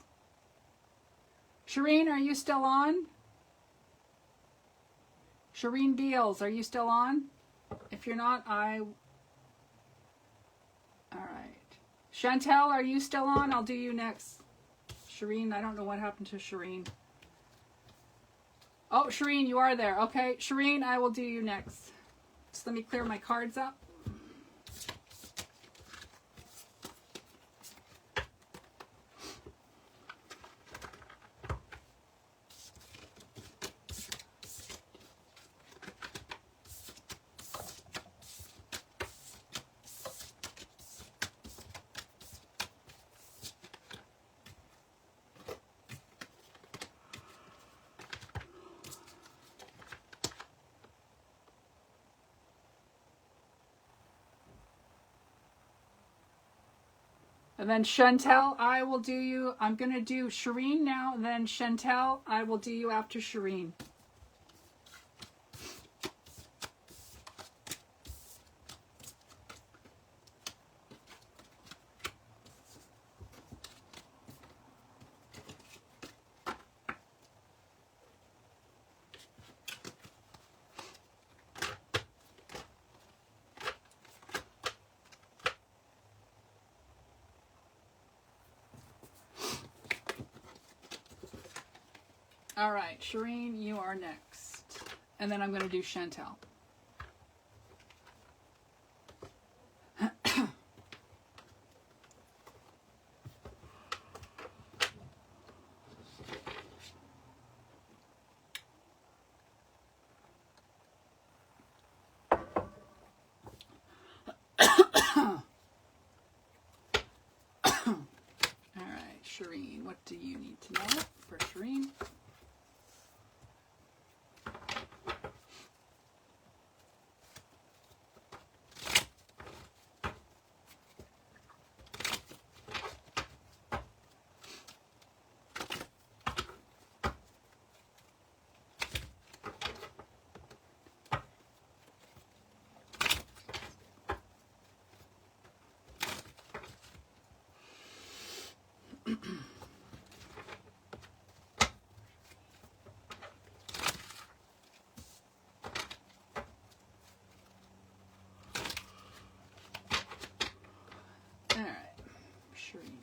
Shireen, are you still on? Shireen Beals, are you still on? If you're not, all right. Chantel, are you still on? I'll do you next. Shireen, I don't know what happened to Shireen. Oh, Shireen, you are there. Okay, Shireen, I will do you next. Just let me clear my cards up. And then Chantel, I will do you. I'm going to do Shireen now. And then Chantel, I will do you after Shireen. All right, Shireen, you are next. And then I'm going to do Chantel. All right, Shireen, what do you need to know for Shireen? All right, Shireen.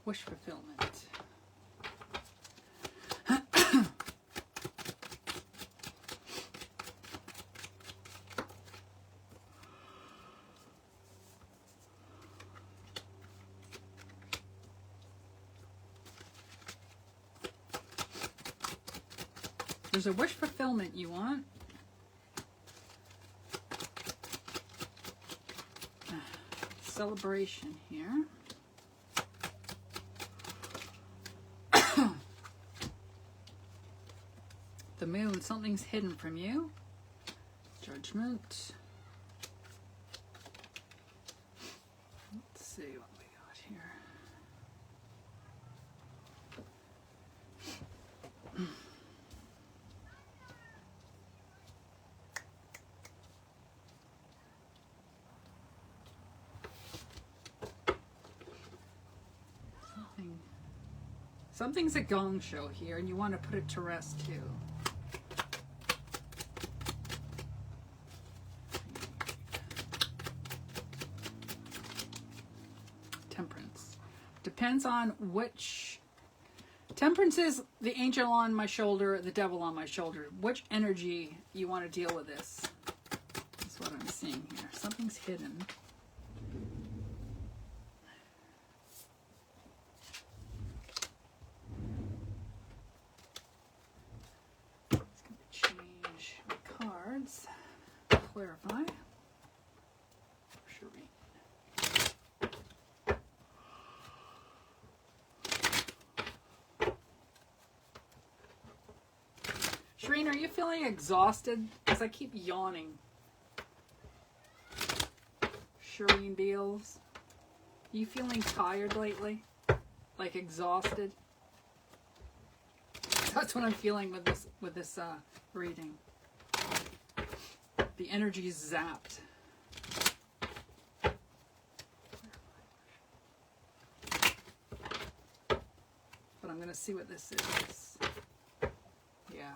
Wish fulfillment. There's a wish fulfillment you want. Celebration here. The Moon, something's hidden from you. Judgment. Let's see what we got here. Something's a gong show here, and you want to put it to rest too. Temperance. Depends on which. Temperance is the angel on my shoulder, the devil on my shoulder. Which energy you want to deal with this? That's what I'm seeing here. Something's hidden. Clarify. Shireen. Shireen, are you feeling exhausted? Because I keep yawning. Shireen Beals. Are you feeling tired lately? Like exhausted? That's what I'm feeling with this reading. The energy is zapped. But I'm going to see what this is. Yeah.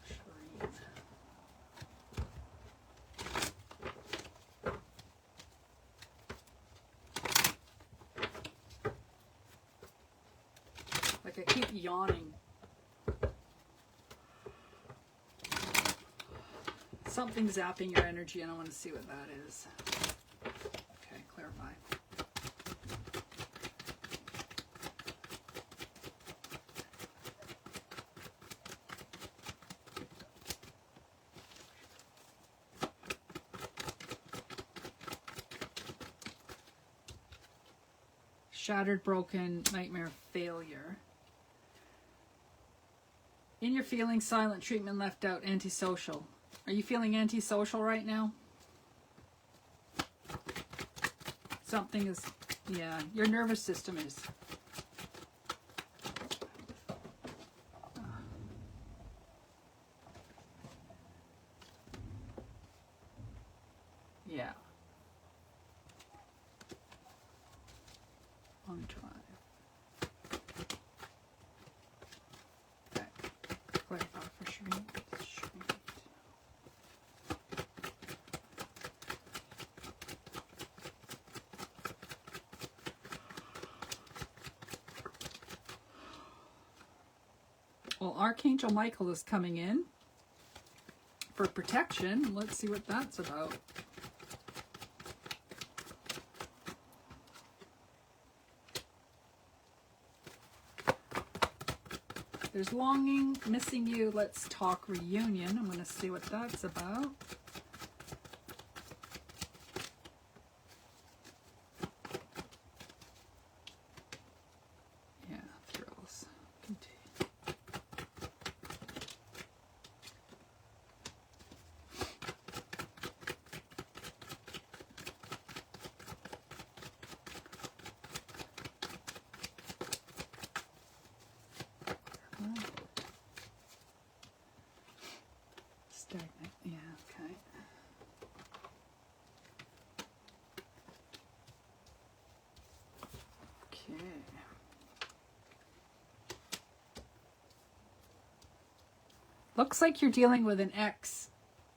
Shireen. Like I keep yawning. Something's zapping your energy, and I want to see what that is. Okay, clarify. Shattered, broken, nightmare, failure. In your feelings, silent treatment left out, antisocial. Are you feeling antisocial right now? Something is, yeah, your nervous system is. Yeah. Long drive. Okay. Clarify for Shireen. Well, Archangel Michael is coming in for protection. Let's see what that's about. There's longing, missing you, let's talk reunion. I'm going to see what that's about. Yeah, thrills. Continue. Stagnant, yeah, okay. Okay. Looks like you're dealing with an ex,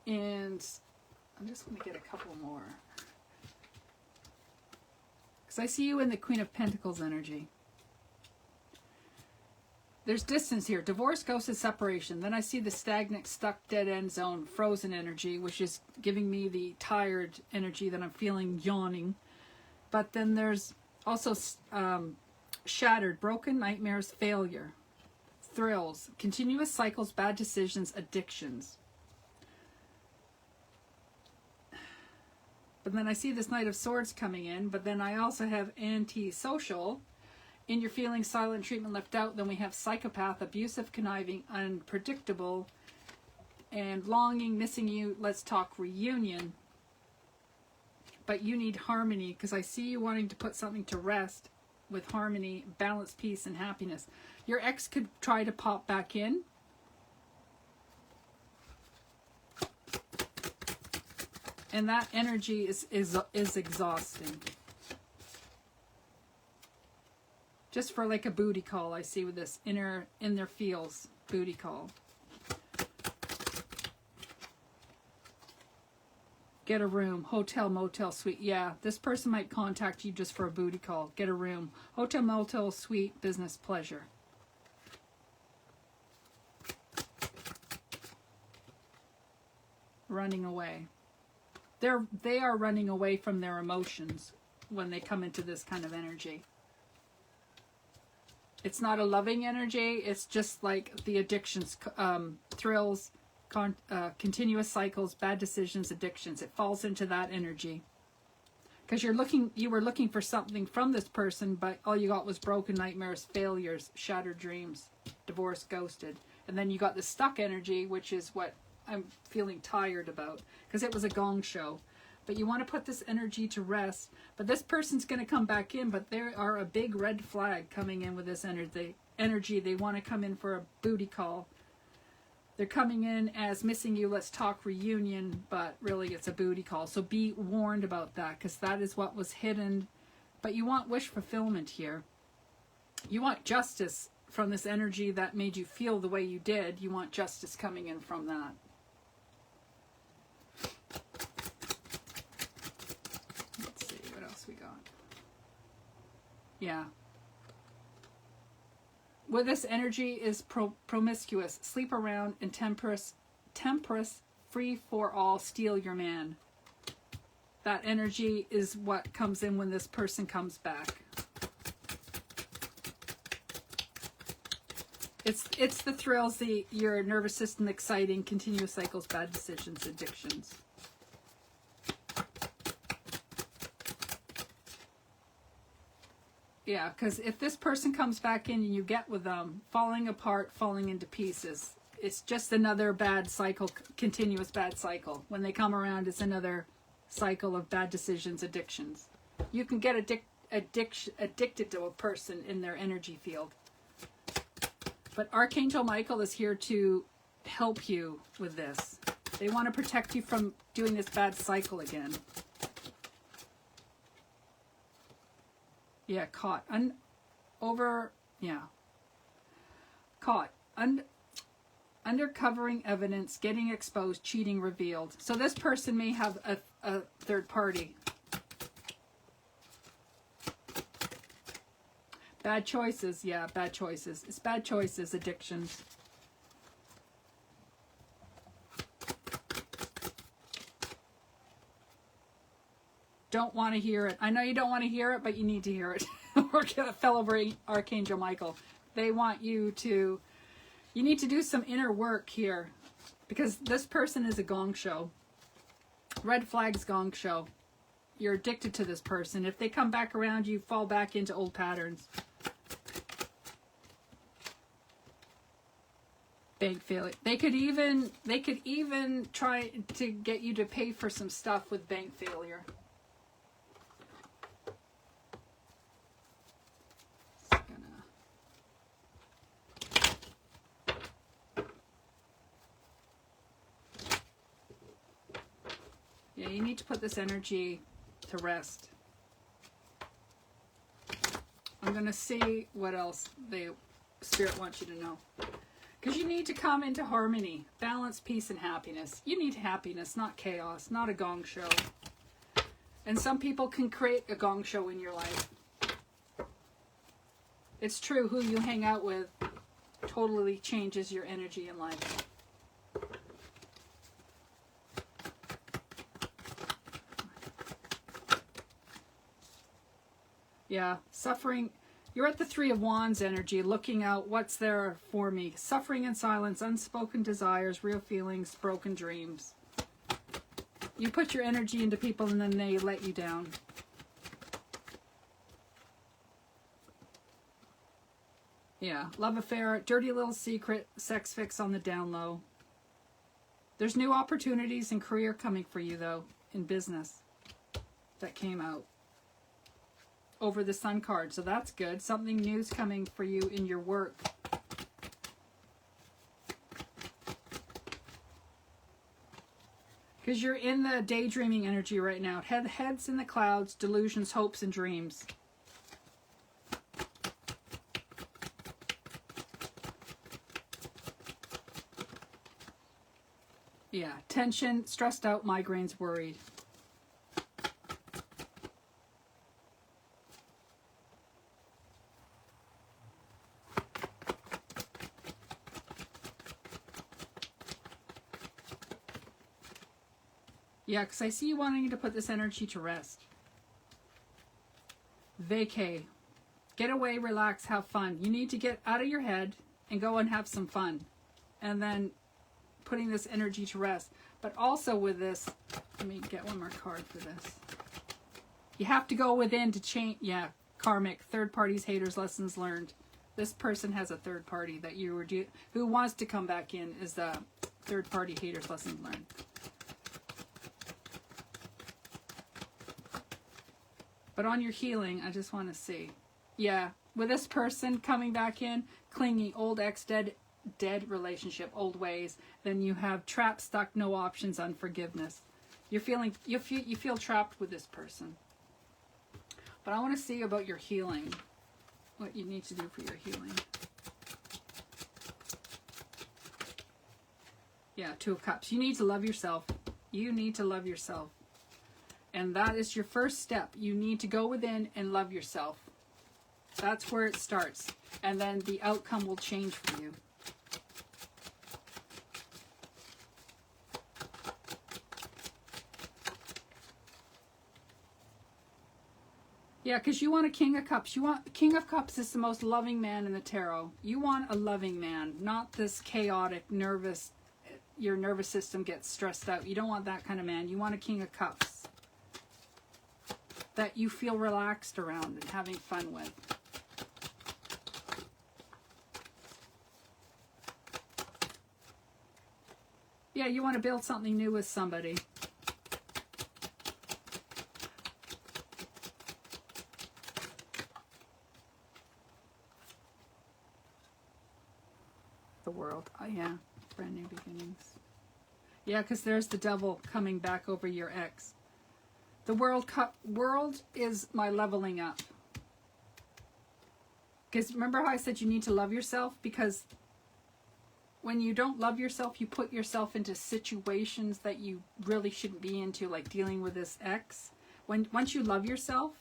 and I just want to get a couple more. Because I see you in the Queen of Pentacles energy. There's distance here. Divorce, ghost, is separation. Then I see the stagnant, stuck, dead end zone, frozen energy, which is giving me the tired energy that I'm feeling, yawning. But then there's also shattered, broken, nightmares, failure, thrills, continuous cycles, bad decisions, addictions. But then I see this Knight of Swords coming in, but then I also have antisocial In your feelings, silent treatment left out. Then we have psychopath, abusive, conniving, unpredictable, and longing, missing you. Let's talk reunion. But you need harmony, because I see you wanting to put something to rest with harmony, balance, peace, and happiness. Your ex could try to pop back in. And that energy is exhausting. Just for like a booty call, I see with this in their feels booty call. Get a room, hotel, motel, suite. Yeah, this person might contact you just for a booty call. Get a room, hotel, motel, suite, business, pleasure. Running away. They are running away from their emotions when they come into this kind of energy. It's not a loving energy. It's just like the addictions, thrills, continuous cycles, bad decisions, addictions. It falls into that energy. Because you were looking for something from this person, but all you got was broken nightmares, failures, shattered dreams, divorce, ghosted. And then you got the stuck energy, which is what I'm feeling tired about, because it was a gong show. But you want to put this energy to rest. But this person's going to come back in, but there are a big red flag coming in with this energy. They want to come in for a booty call. They're coming in as missing you, let's talk reunion, but really it's a booty call. So be warned about that, because that is what was hidden. But you want wish fulfillment here. You want justice from this energy that made you feel the way you did. You want justice coming in from that. Let's see what else we got. Yeah. Well, this energy is promiscuous, sleep around, and temperance, free for all, steal your man. That energy is what comes in when this person comes back. It's the thrills, your nervous system exciting, continuous cycles, bad decisions, addictions. Yeah, because if this person comes back in and you get with them, falling apart, falling into pieces, it's just another bad cycle, continuous bad cycle. When they come around, it's another cycle of bad decisions, addictions. You can get addicted to a person in their energy field. But Archangel Michael is here to help you with this. They want to protect you from doing this bad cycle again. Yeah, caught. Caught. Undercovering evidence, getting exposed, cheating revealed. So this person may have a third party. Bad choices, yeah, bad choices. It's bad choices, addictions. Don't want to hear it. I know you don't want to hear it, but you need to hear it. Or get a fellow Archangel Michael. They want you need to do some inner work here, because this person is a gong show. Red flags gong show. You're addicted to this person. If they come back around, you fall back into old patterns. Bank failure. They could even try to get you to pay for some stuff with bank failure. Yeah, you need to put this energy to rest. I'm going to see what else the Spirit wants you to know. Because you need to come into harmony, balance, peace, and happiness. You need happiness, not chaos, not a gong show. And some people can create a gong show in your life. It's true, who you hang out with totally changes your energy in life. Yeah, suffering. You're at the Three of Wands energy, looking out what's there for me. Suffering in silence, unspoken desires, real feelings, broken dreams. You put your energy into people and then they let you down. Yeah, love affair, dirty little secret, sex fix on the down low. There's new opportunities and career coming for you, though, in business that came out over the Sun card. So that's good. Something new's coming for you in your work. Because you're in the daydreaming energy right now. Heads in the clouds, delusions, hopes, and dreams. Yeah, tension, stressed out, migraines, worried. Yeah, because I see you wanting to put this energy to rest. Vacay. Get away, relax, have fun. You need to get out of your head and go and have some fun. And then putting this energy to rest. But also with this, let me get one more card for this. You have to go within to change. Yeah, karmic, third parties, haters, lessons learned. This person has a third party that you were who wants to come back in is the third party, haters, lessons learned. But on your healing, I just want to see. Yeah, with this person coming back in, clinging, old ex, dead relationship, old ways, then you have trapped, stuck, no options, unforgiveness. You feel trapped with this person. But I want to see about your healing, what you need to do for your healing. Yeah, Two of Cups. You need to love yourself. You need to love yourself. And that is your first step. You need to go within and love yourself. That's where it starts. And then the outcome will change for you. Yeah, because you want a King of Cups. King of Cups is the most loving man in the tarot. You want a loving man, not this chaotic, nervous, your nervous system gets stressed out. You don't want that kind of man. You want a King of Cups that you feel relaxed around and having fun with. Yeah, you want to build something new with somebody. The World. Oh, yeah. Brand new beginnings. Yeah, because there's the Devil coming back over your ex. The world is my leveling up. Because remember how I said you need to love yourself? Because when you don't love yourself, you put yourself into situations that you really shouldn't be into, like dealing with this ex. Once you love yourself,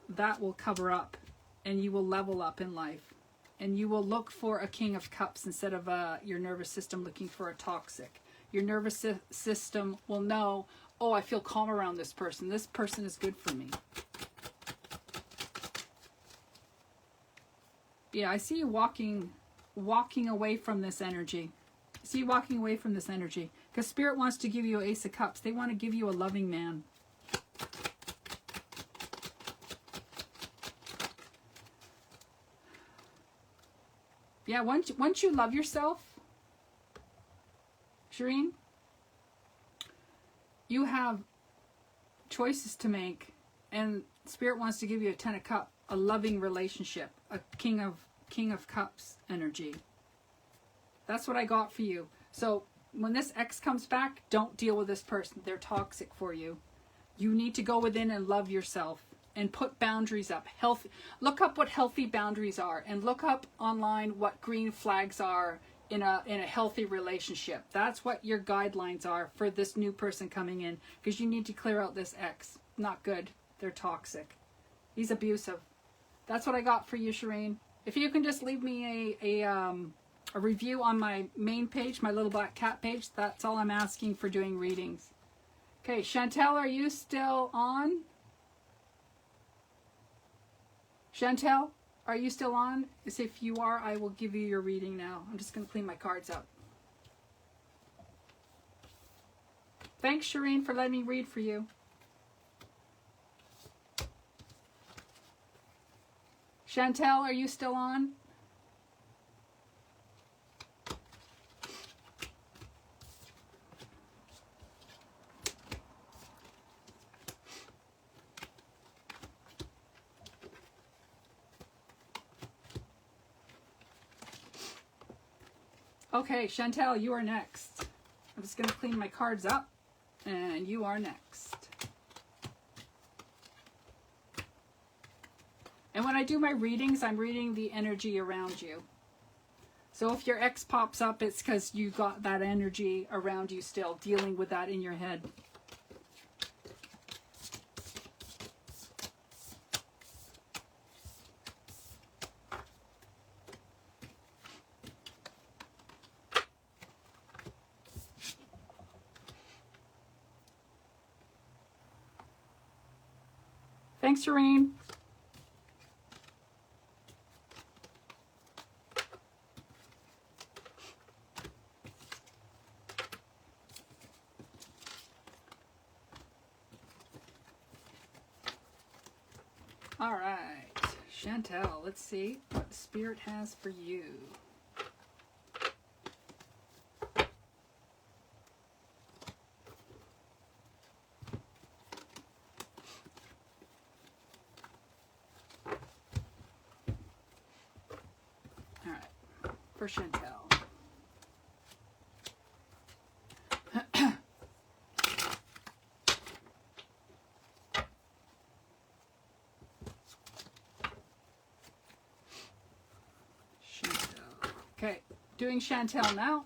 that will cover up and you will level up in life. And you will look for a King of Cups instead of your nervous system looking for a toxic. Your nervous system will know, oh, I feel calm around this person. This person is good for me. Yeah, I see you walking away from this energy. I see you walking away from this energy. Because Spirit wants to give you an Ace of Cups. They want to give you a loving man. Yeah, once you love yourself, Shireen, you have choices to make, and Spirit wants to give you a Ten of Cups, a loving relationship, a King of Cups energy. That's what I got for you. So when this ex comes back, don't deal with this person. They're toxic for you. You need to go within and love yourself and put boundaries up. Look up what healthy boundaries are, and look up online what green flags are in a healthy relationship. That's what your guidelines are for this new person coming in, because you need to clear out this ex. Not good. They're toxic. He's abusive. That's what I got for you, Shireen. If you can just leave me a review on my main page, my Little Black Cat page, that's all I'm asking for doing readings. Okay, Chantel, are you still on? Chantel, are you still on? If you are, I will give you your reading now. I'm just going to clean my cards up. Thanks, Shireen, for letting me read for you. Chantel, are you still on? Okay, Chantel, you are next. I'm just going to clean my cards up, and you are next. And when I do my readings, I'm reading the energy around you. So if your ex pops up, it's because you got that energy around you still, dealing with that in your head. Thanks, Shireen. All right, Chantel, let's see what Spirit has for you. All right, for Chantel. Okay, doing Chantel now.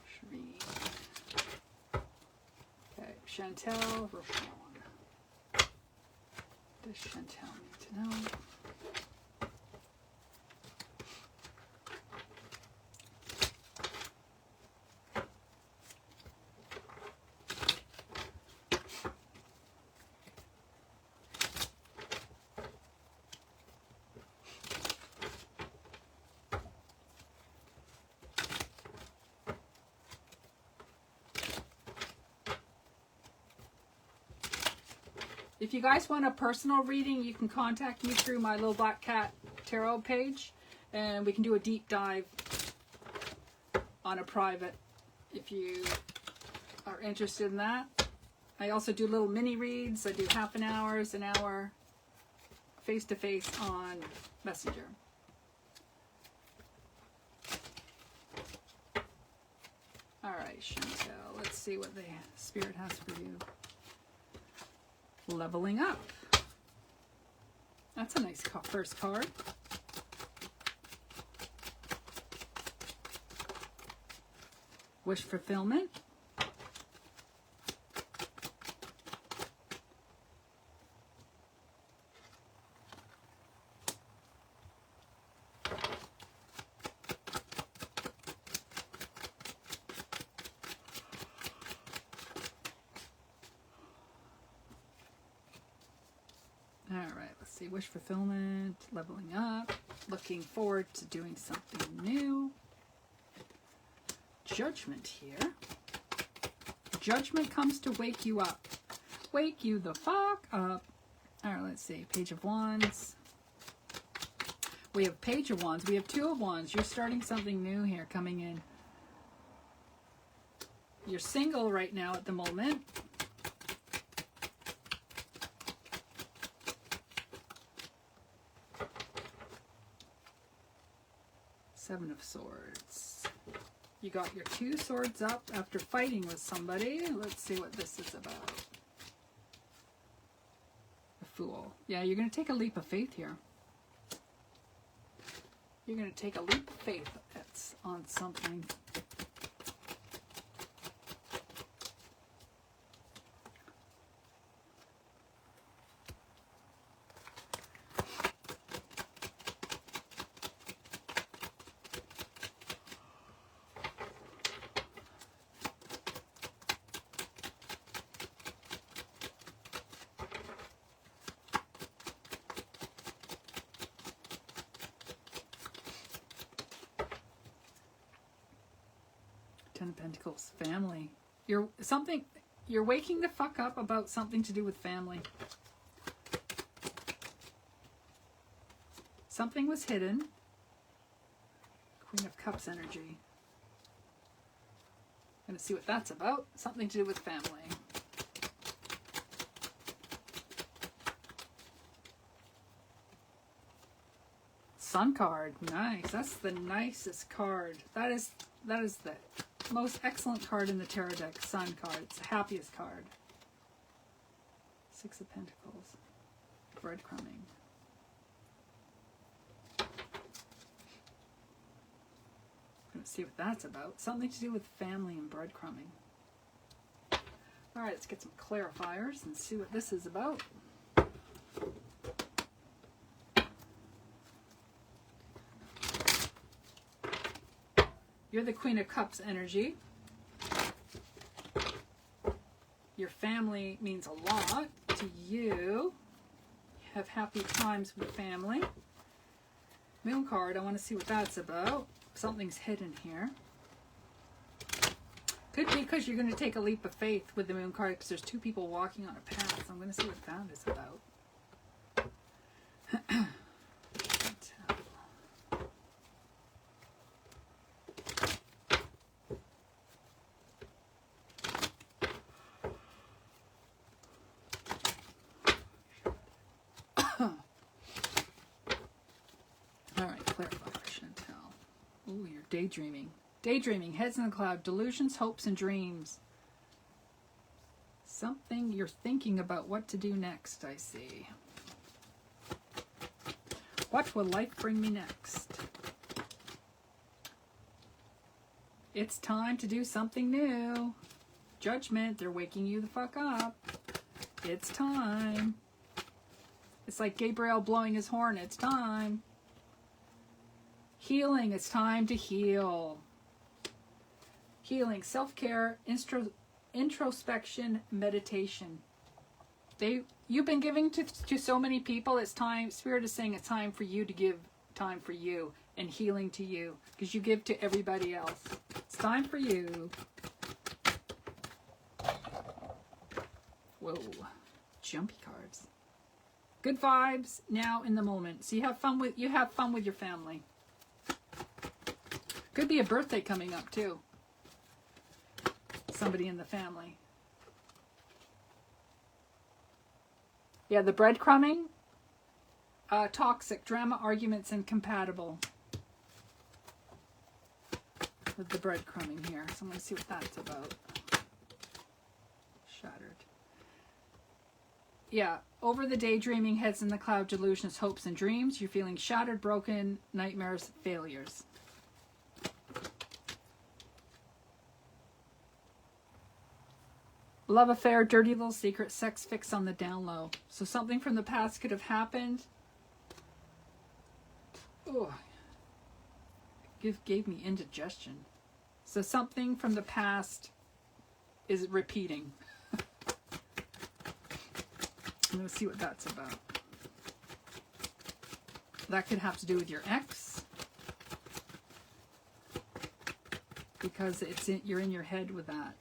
Shireen. Okay, Chantel, Rochelle. Does Chantel need to know? If you guys want a personal reading, you can contact me through my Little Black Cat Tarot page, and we can do a deep dive on a private if you are interested in that. I also do little mini reads. I do half an hour, face-to-face on Messenger. All right, Chantel, let's see what the Spirit has for you. Leveling up. That's a nice first card. Wish fulfillment. Wish fulfillment, leveling up, looking forward to doing something new. Judgment here. Judgment comes to wake you up. Wake you the fuck up. All right, let's see. Page of Wands. We have Page of Wands. We have Two of Wands. You're starting something new here coming in. You're single right now at the moment. Seven of Swords. You got your 2 swords up after fighting with somebody. Let's see what this is about. The Fool. Yeah, you're going to take a leap of faith here. You're going to take a leap of faith on something. Ten of Pentacles. Family. You're waking the fuck up about something to do with family. Something was hidden. Queen of Cups energy. Gonna see what that's about. Something to do with family. Sun card. Nice. That's the nicest card. That is the most excellent card in the tarot deck. Sun card. It's the happiest card. Six of Pentacles. Breadcrumbing. Let's see what that's about. Something to do with family and breadcrumbing. Alright, let's get some clarifiers and see what this is about. You're the Queen of Cups energy. Your family means a lot to you. You have happy times with family. Moon card, I want to see what that's about. Something's hidden here. Could be because you're going to take a leap of faith with the Moon card because there's two people walking on a path. So I'm going to see what that is about. Alright, clarify. Ooh, you're daydreaming. Daydreaming, heads in the cloud, delusions, hopes, and dreams. Something you're thinking about what to do next, I see. What will life bring me next? It's time to do something new. Judgment, they're waking you the fuck up. It's time. It's like Gabriel blowing his horn. It's time. Healing, it's time to heal. Healing, self-care, introspection, meditation. You've been giving to so many people. It's time, Spirit is saying it's time for you to give time for you and healing to you because you give to everybody else. It's time for you. Whoa, jumpy cards. Good vibes now in the moment. So you have fun with your family. Could be a birthday coming up too. Somebody in the family. Yeah, the breadcrumbing. Toxic, drama, arguments, incompatible. With the breadcrumbing here. So I'm going to see what that's about. Shattered. Yeah, over the daydreaming, heads in the cloud, delusions, hopes, and dreams. You're feeling shattered, broken, nightmares, failures. Love affair, dirty little secret, sex fix on the down low. So something from the past could have happened. Oh, gave me indigestion. So something from the past is repeating. I'm going to see what that's about. That could have to do with your ex. Because you're in your head with that.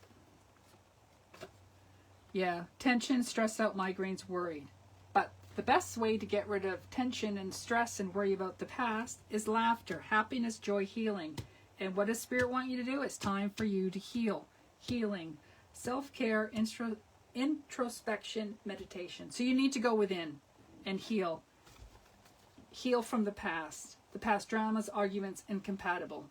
Yeah, tension, stressed out, migraines, worried. But the best way to get rid of tension and stress and worry about the past is laughter, happiness, joy, healing. And what does Spirit want you to do? It's time for you to heal. Healing, self-care, introspection, meditation. So you need to go within and heal. Heal from the past. The past dramas, arguments, incompatible.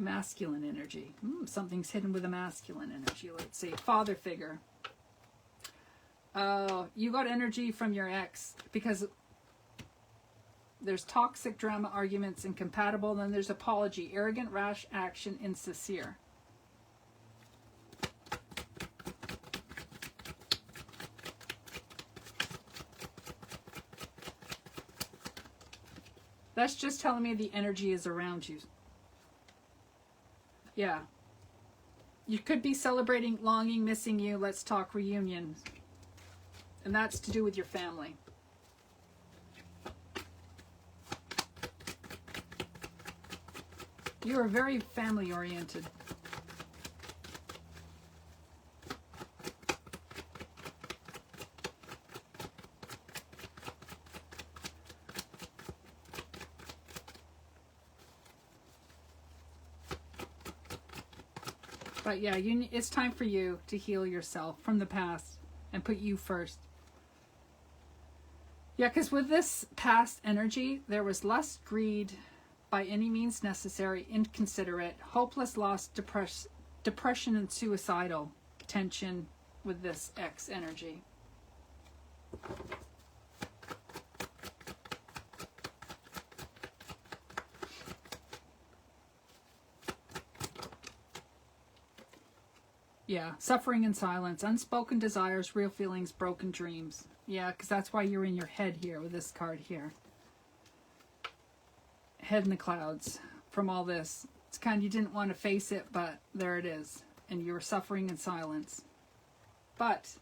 Masculine energy. Something's hidden with a masculine energy. Let's see. Father figure. You got energy from your ex because there's toxic drama, arguments, incompatible. Then there's apology, arrogant, rash action, insincere. That's just telling me the energy is around you. Yeah. You could be celebrating longing, missing you, let's talk reunion. And that's to do with your family. You are very family oriented. But yeah, it's time for you to heal yourself from the past and put you first. Yeah, because with this past energy, there was lust, greed, by any means necessary, inconsiderate, hopeless, lost, depression, and suicidal tension with this X energy. Yeah, suffering in silence, unspoken desires, real feelings, broken dreams. Yeah, because that's why you're in your head here with this card here. Head in the clouds from all this. It's kind of, you didn't want to face it, but there it is. And you were suffering in silence. But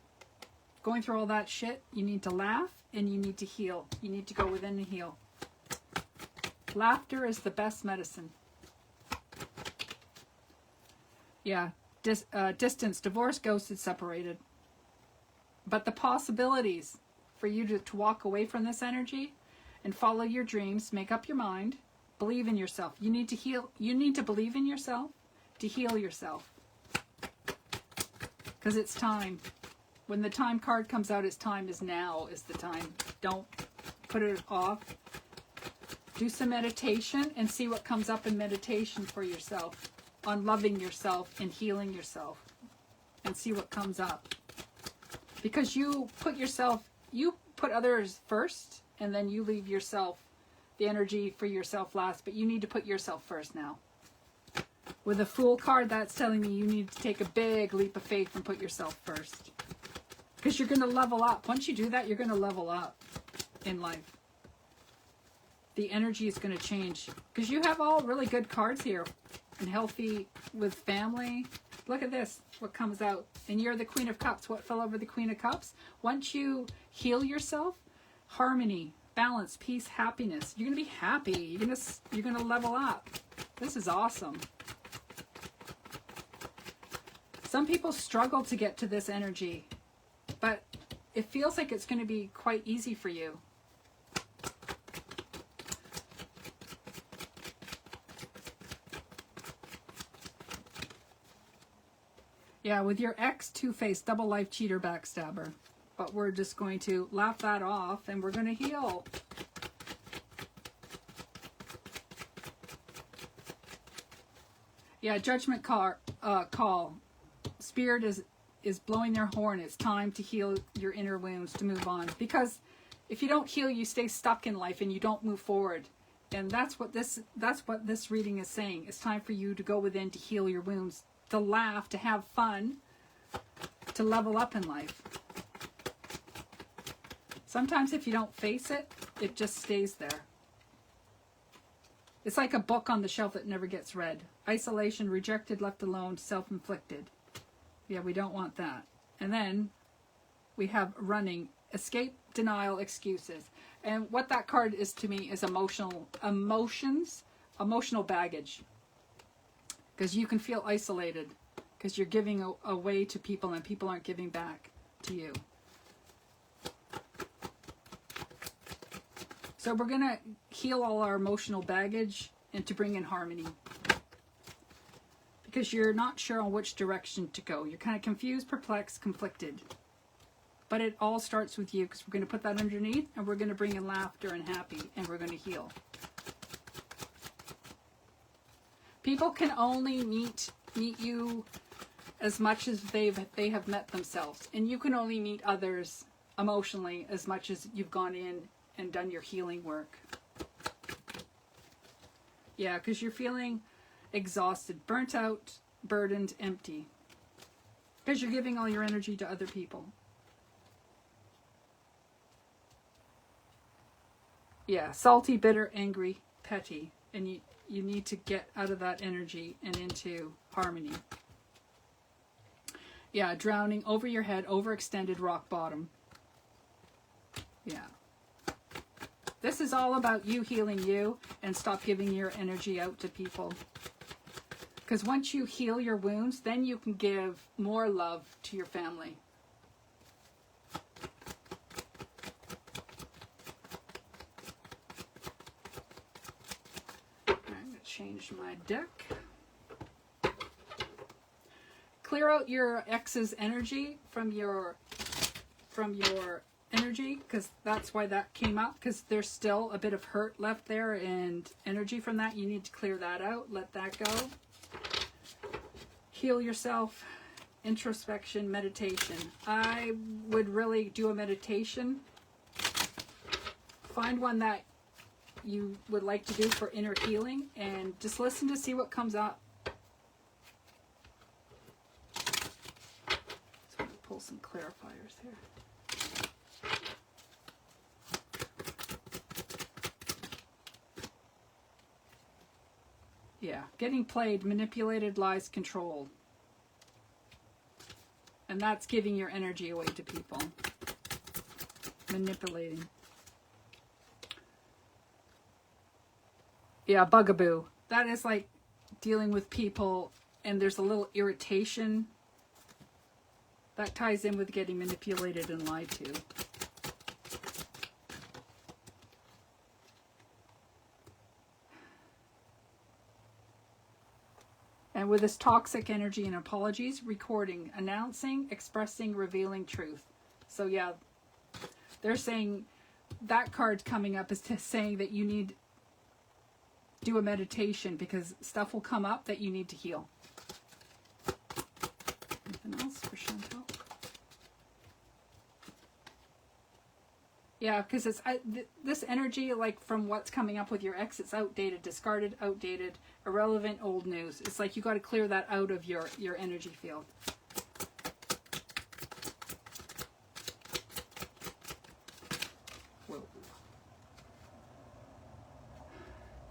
going through all that shit, you need to laugh and you need to heal. You need to go within and heal. Laughter is the best medicine. Yeah. Distance, divorce, ghosted, separated. But the possibilities for you to walk away from this energy and follow your dreams, make up your mind, believe in yourself. You need to heal. You need to believe in yourself to heal yourself. Because it's time. When the time card comes out, it's time is now is the time. Don't put it off. Do some meditation and see what comes up in meditation for yourself. On loving yourself and healing yourself, and see what comes up. Because you put others first, and then you leave yourself, the energy for yourself last, but you need to put yourself first now. With a Fool card, that's telling me you need to take a big leap of faith and put yourself first. Because you're going to level up. Once you do that, you're going to level up in life. The energy is going to change. Because you have all really good cards here. And healthy with family. Look at this, what comes out. And you're the Queen of Cups. What fell over the Queen of Cups? Once you heal yourself, harmony, balance, peace, happiness. You're going to be happy. You're going to level up. This is awesome. Some people struggle to get to this energy, but it feels like it's going to be quite easy for you. Yeah, with your ex, two-faced, double life cheater, backstabber. But we're just going to laugh that off and we're going to heal. Yeah, judgment call. Spirit is blowing their horn. It's time to heal your inner wounds, to move on. Because if you don't heal, you stay stuck in life and you don't move forward. And that's what this reading is saying. It's time for you to go within to heal your wounds. To laugh, to have fun, to level up in life. Sometimes if you don't face it, it just stays there. It's like a book on the shelf that never gets read. Isolation, rejected, left alone, self-inflicted. Yeah, we don't want that. And then we have running, escape, denial, excuses. And what that card is to me is emotional baggage. Because you can feel isolated because you're giving away to people and people aren't giving back to you. So we're going to heal all our emotional baggage and to bring in harmony. Because you're not sure on which direction to go. You're kind of confused, perplexed, conflicted. But it all starts with you because we're going to put that underneath and we're going to bring in laughter and happy and we're going to heal. People can only meet you as much as they have met themselves. And you can only meet others emotionally as much as you've gone in and done your healing work. Yeah, because you're feeling exhausted, burnt out, burdened, empty. Because you're giving all your energy to other people. Yeah, salty, bitter, angry, petty. And you need to get out of that energy and into harmony. Yeah, drowning over your head, overextended rock bottom. Yeah. This is all about you healing you and stop giving your energy out to people. Because once you heal your wounds, then you can give more love to your family. I'm going to change my deck. Clear out your ex's energy from your energy, because that's why that came up, because there's still a bit of hurt left there and energy from that. You need to clear that out, let that go. Heal yourself, introspection, meditation. I would really do a meditation. Find one that you would like to do for inner healing and just listen to see what comes up. So I'm going to pull some clarifiers here. Yeah, getting played, manipulated, lies, controlled. And that's giving your energy away to people. Manipulating. Yeah, bugaboo. That is like dealing with people and there's a little irritation. That ties in with getting manipulated and lied to. And with this toxic energy and apologies, recording, announcing, expressing, revealing truth. So yeah, they're saying that card coming up is saying that you need to do a meditation because stuff will come up that you need to heal. Anything else for Chantal? Yeah, because it's this energy, like from what's coming up with your ex, it's outdated, discarded, outdated, irrelevant, old news. It's like you got to clear that out of your energy field. Whoa.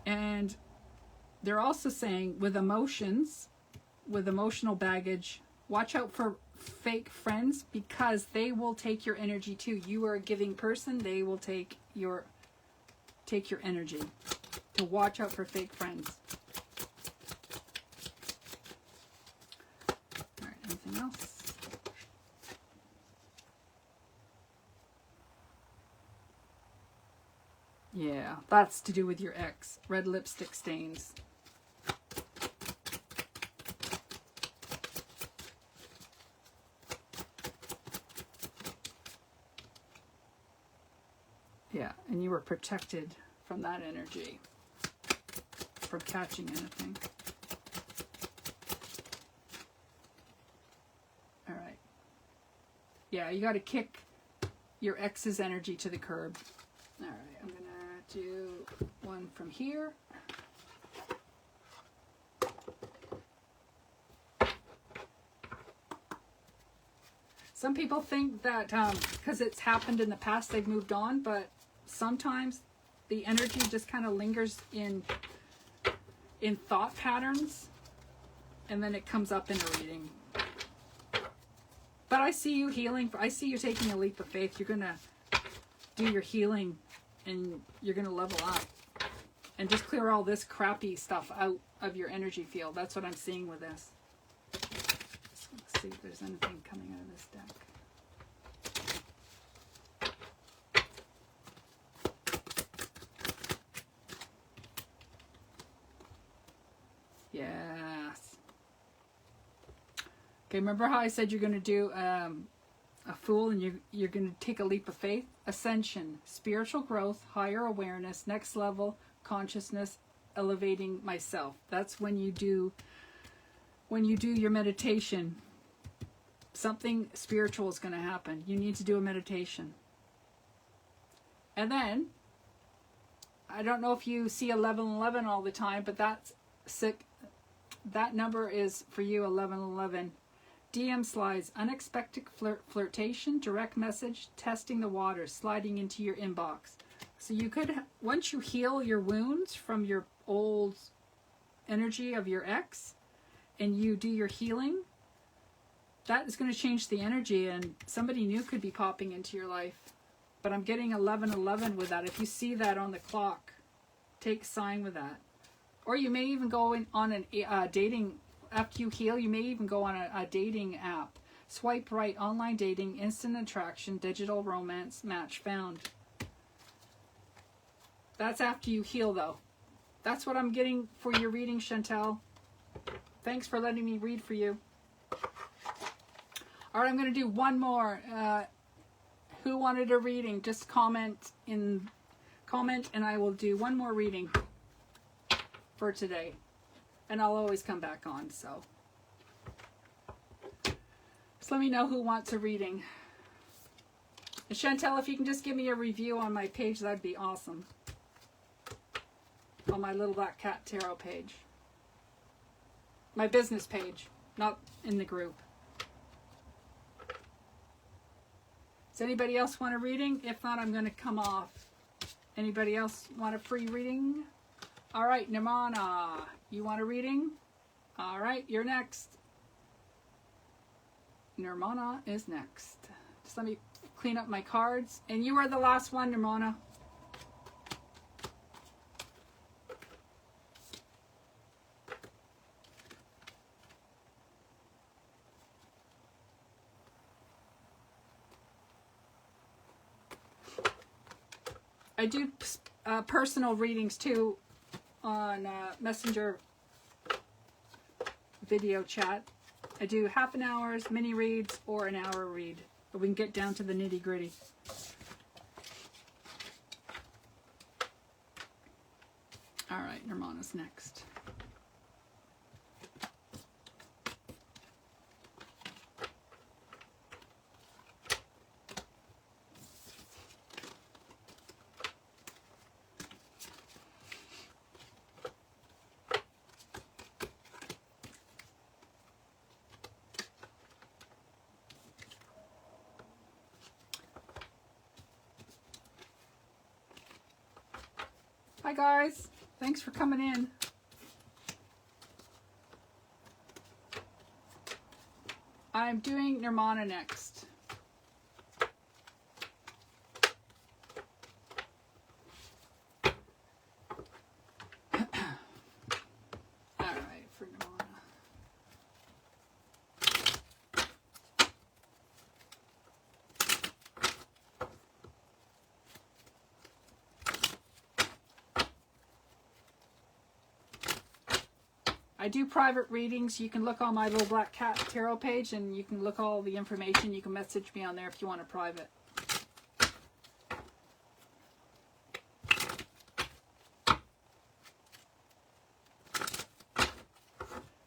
And they're also saying with emotions, with emotional baggage, watch out for fake friends because they will take your energy too. You are a giving person, they will take your energy. To watch out for fake friends. All right, anything else? Yeah, that's to do with your ex. Red lipstick stains. Yeah, and you were protected from that energy, from catching anything. All right. Yeah, you got to kick your ex's energy to the curb. All right, I'm going to do one from here. Some people think that because it's happened in the past, they've moved on, but sometimes the energy just kind of lingers in thought patterns, and then it comes up in a reading. But I see you healing. I see you taking a leap of faith. You're going to do your healing, and you're going to level up. And just clear all this crappy stuff out of your energy field. That's what I'm seeing with this. Let's see if there's anything coming out of this deck. Yes. Okay, remember how I said you're going to do a fool and you're going to take a leap of faith? Ascension, spiritual growth, higher awareness, next level, consciousness, elevating myself. That's when you do your meditation. Something spiritual is going to happen. You need to do a meditation. And then, I don't know if you see 1111 all the time, but that's sick. That number is for you, 1111. DM slides, unexpected flirtation, direct message, testing the waters, sliding into your inbox. So you could, once you heal your wounds from your old energy of your ex, and you do your healing, that is going to change the energy, and somebody new could be popping into your life. But I'm getting 1111 with that. If you see that on the clock, take a sign with that. Or you may even go on a dating, after you heal, you may even go on a dating app. Swipe right, online dating, instant attraction, digital romance, match found. That's after you heal, though. That's what I'm getting for your reading, Chantel. Thanks for letting me read for you. All right, I'm going to do one more. Who wanted a reading? Just comment, and I will do one more reading for today. And I'll always come back on, so. Just let me know who wants a reading. And Chantel, if you can just give me a review on my page, that'd be awesome. On my Little Black Cat Tarot page. My business page, not in the group. Does anybody else want a reading? If not, I'm going to come off. Anybody else want a free reading? All right, Nirmana, you want a reading? All right, you're next. Nirmana is next. Just let me clean up my cards. And you are the last one, Nirmana. I do personal readings too on Messenger video chat. I do half an hour's mini reads or an hour read. But we can get down to the nitty gritty. All right, Nirmana's next. Hi guys, thanks for coming in. I'm doing Nirmana next. Alright, for Nirmana. I do private readings. You can look on my Little Black Cat Tarot page and you can look all the information. You can message me on there if you want a private.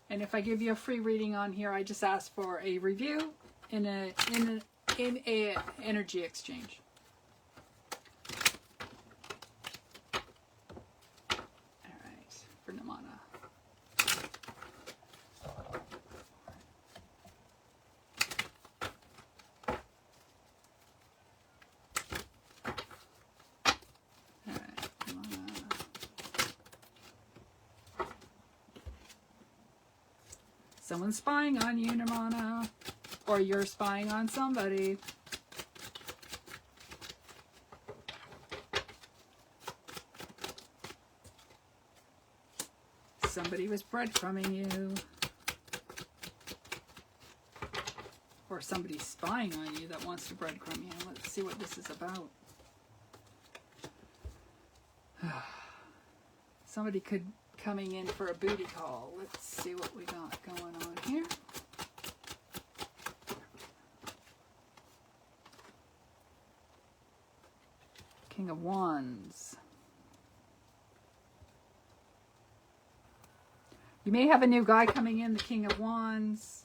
And if I give you a free reading on here, I just ask for a review in a energy exchange. All right, for Nirmana. Someone's spying on you, Nirmana. Or you're spying on somebody. Somebody was breadcrumbing you. Or somebody's spying on you that wants to breadcrumb you. Let's see what this is about. Somebody could coming in for a booty call. Let's see what we got going on here. King of Wands. You may have a new guy coming in, the King of Wands,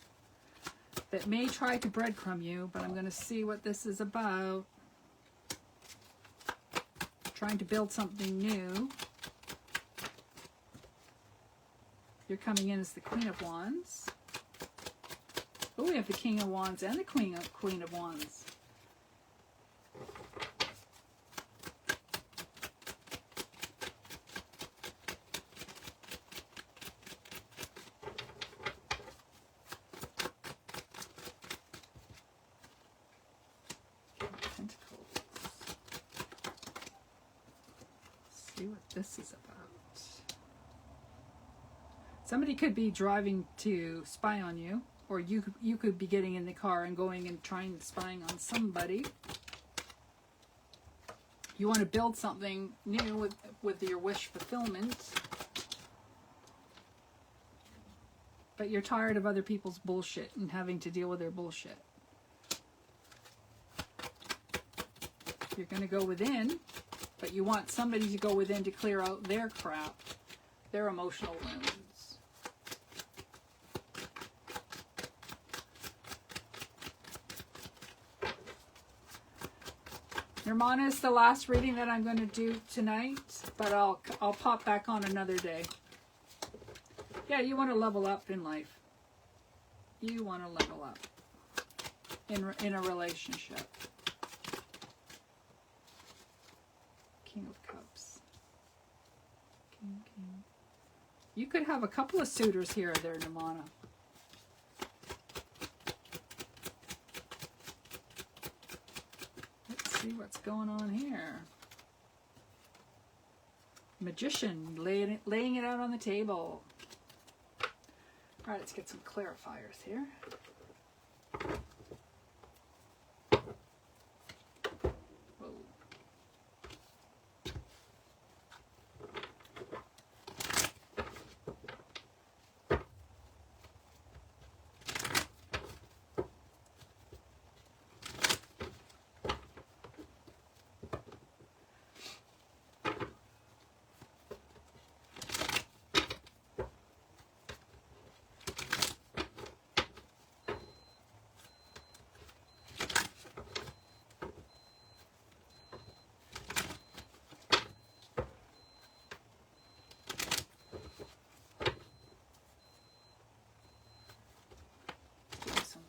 that may try to breadcrumb you, but I'm going to see what this is about. Trying to build something new. You're coming in as the Queen of Wands. Oh, we have the King of Wands and the Queen of Wands. see what this is about. Somebody could be driving to spy on you, or you could be getting in the car and going and trying spying on somebody. You want to build something new with your wish fulfillment, but you're tired of other people's bullshit and having to deal with their bullshit. You're going to go within, but you want somebody to go within to clear out their crap, their emotional wounds. Nirmana is the last reading that I'm going to do tonight, but I'll pop back on another day. Yeah, you want to level up in life. You want to level up in a relationship. King of Cups. King. You could have a couple of suitors here there, Nirmana. Let's see what's going on here. Magician, laying it out on the table. All right, let's get some clarifiers here.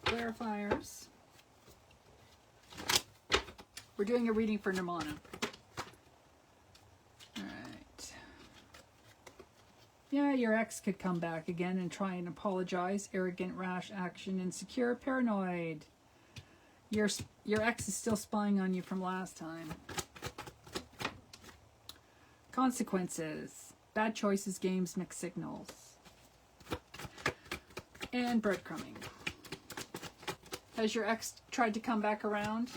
Clarifiers. We're doing a reading for Nirmana. Alright. Yeah, your ex could come back again and try and apologize. Arrogant, rash action, insecure, paranoid. Your ex is still spying on you from last time. Consequences. Bad choices, games, mixed signals. And breadcrumbing. Has your ex tried to come back around?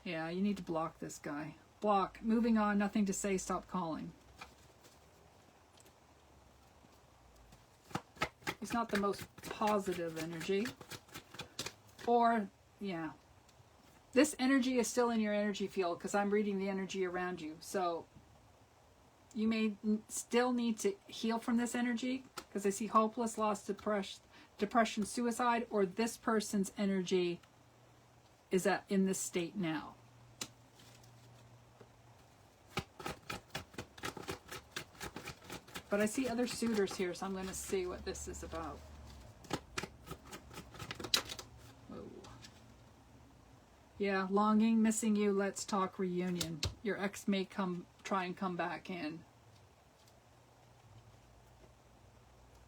Yeah, you need to block this guy. Block. Moving on. Nothing to say. Stop calling. He's not the most positive energy. Or, yeah. This energy is still in your energy field because I'm reading the energy around you. So, you may still need to heal from this energy because I see hopeless, lost, depression, suicide, or this person's energy is in this state now. But I see other suitors here, so I'm going to see what this is about. Whoa. Yeah, longing, missing you, let's talk, reunion. Your ex may try and come back in.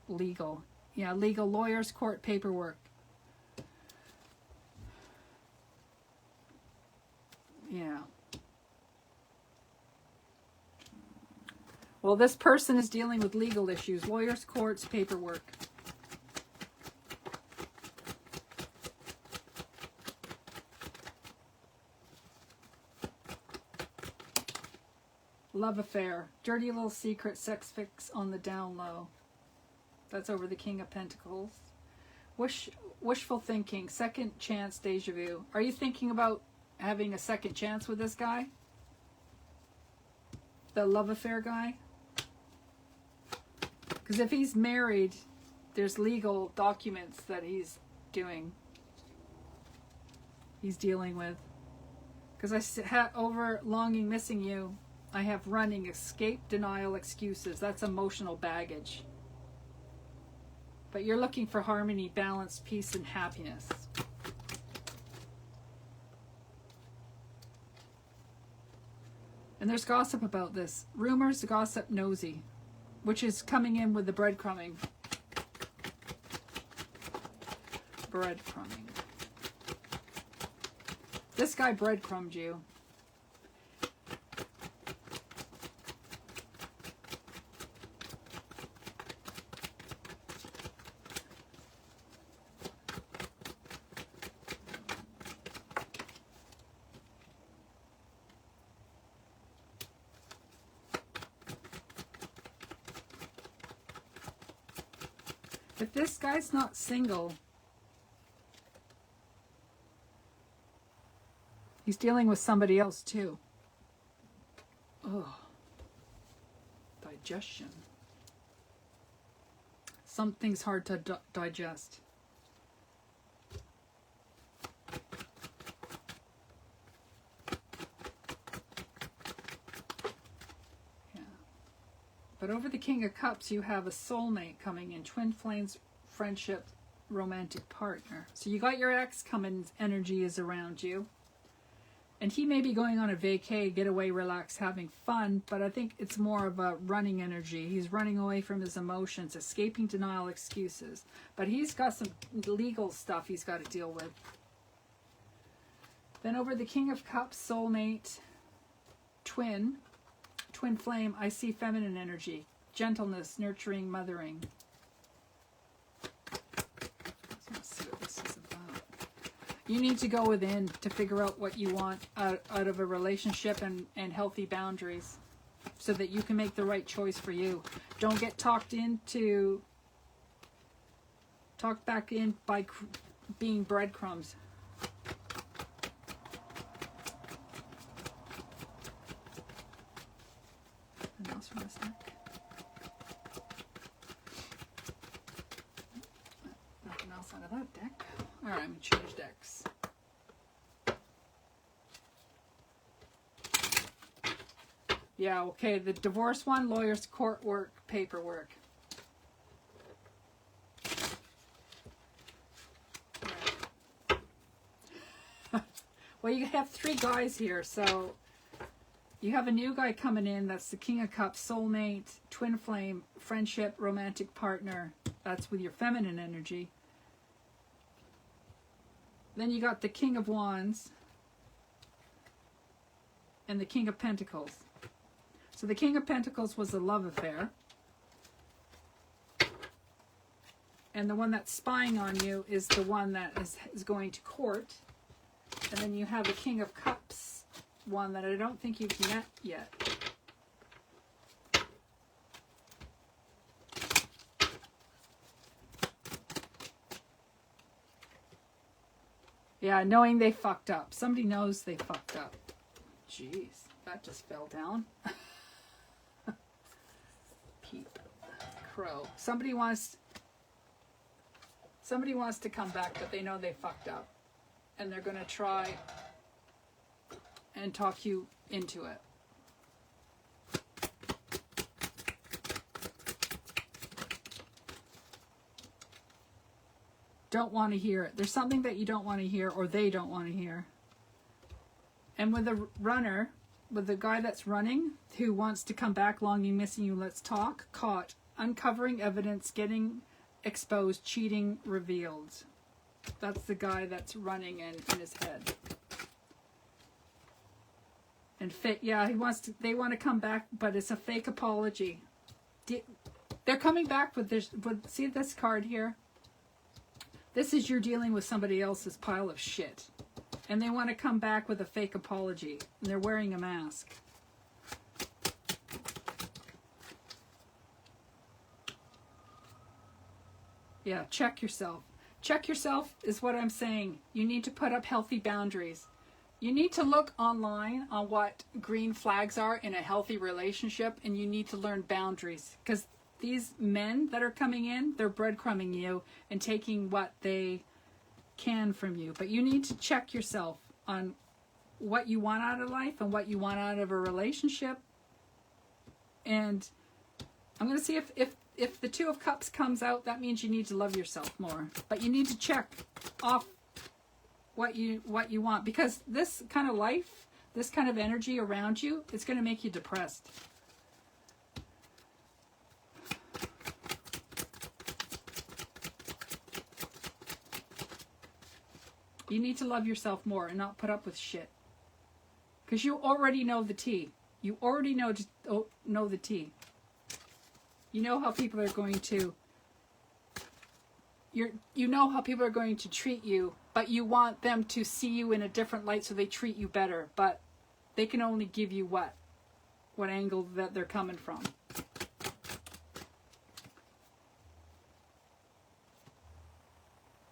Legal. Yeah, legal, lawyers, court, paperwork. Yeah. Well, this person is dealing with legal issues. Lawyers, courts, paperwork. Love affair. Dirty little secret, sex fix on the down low. That's over the King of Pentacles. Wishful thinking. Second chance, deja vu. Are you thinking about having a second chance with this guy? The love affair guy? Because if he's married, there's legal documents that he's dealing with. Because I over longing, missing you, I have running, escape, denial, excuses. That's emotional baggage. But you're looking for harmony, balance, peace, and happiness. And there's gossip about this. Rumors, gossip, nosy. Which is coming in with the breadcrumbing. Breadcrumbing. This guy breadcrumbed you. If this guy's not single, he's dealing with somebody else too. Oh, digestion. Something's hard to digest. Yeah. But over the King of Cups, you have a soulmate coming in. Twin flames, friendship, romantic partner. So you got your ex coming, energy is around you. And he may be going on a vacay, getaway, relax, having fun, but I think it's more of a running energy. He's running away from his emotions, escaping denial, excuses. But he's got some legal stuff he's got to deal with. Then over the King of Cups, soulmate, twin flame, I see feminine energy, gentleness, nurturing, mothering. Let's see what this is about. You need to go within to figure out what you want out of a relationship and healthy boundaries so that you can make the right choice for you. Don't get talked back in by being breadcrumbs. Nothing else from this deck? Nothing else out of that deck. Alright, I'm going to change decks. Yeah, okay, the divorce one, lawyers, court work, paperwork. Right. Well, you have three guys here, so you have a new guy coming in. That's the King of Cups, soulmate, twin flame, friendship, romantic partner. That's with your feminine energy. Then you got the King of Wands and the King of Pentacles. So the King of Pentacles was a love affair. And the one that's spying on you is the one that is going to court. And then you have the King of Cups, one that I don't think you've met yet. Yeah, knowing they fucked up. Somebody knows they fucked up. Jeez, that just fell down. Peep. Crow. Somebody wants to come back, but they know they fucked up. And they're going to try and talk you into it. Don't want to hear it. There's something that you don't want to hear, or they don't want to hear. And with the runner, with the guy that's running, who wants to come back, longing, missing you, let's talk, caught, uncovering evidence, getting exposed, cheating, revealed. That's the guy that's running in his head. And yeah, they want to come back, but it's a fake apology. They're coming back with this, see this card here? This is you're dealing with somebody else's pile of shit. And they want to come back with a fake apology. And they're wearing a mask. Yeah, check yourself. Check yourself is what I'm saying. You need to put up healthy boundaries. You need to look online on what green flags are in a healthy relationship, and you need to learn boundaries. Because these men that are coming in, they're breadcrumbing you and taking what they can from you. But you need to check yourself on what you want out of life and what you want out of a relationship. And I'm going to see if the Two of Cups comes out, that means you need to love yourself more. But you need to check off what you want, because this kind of life, this kind of energy around you, it's going to make you depressed. You need to love yourself more and not put up with shit. Because you already know the tea. You already know the tea. You know how people are going to... You know how people are going to treat you, but you want them to see you in a different light so they treat you better. But they can only give you what angle that they're coming from.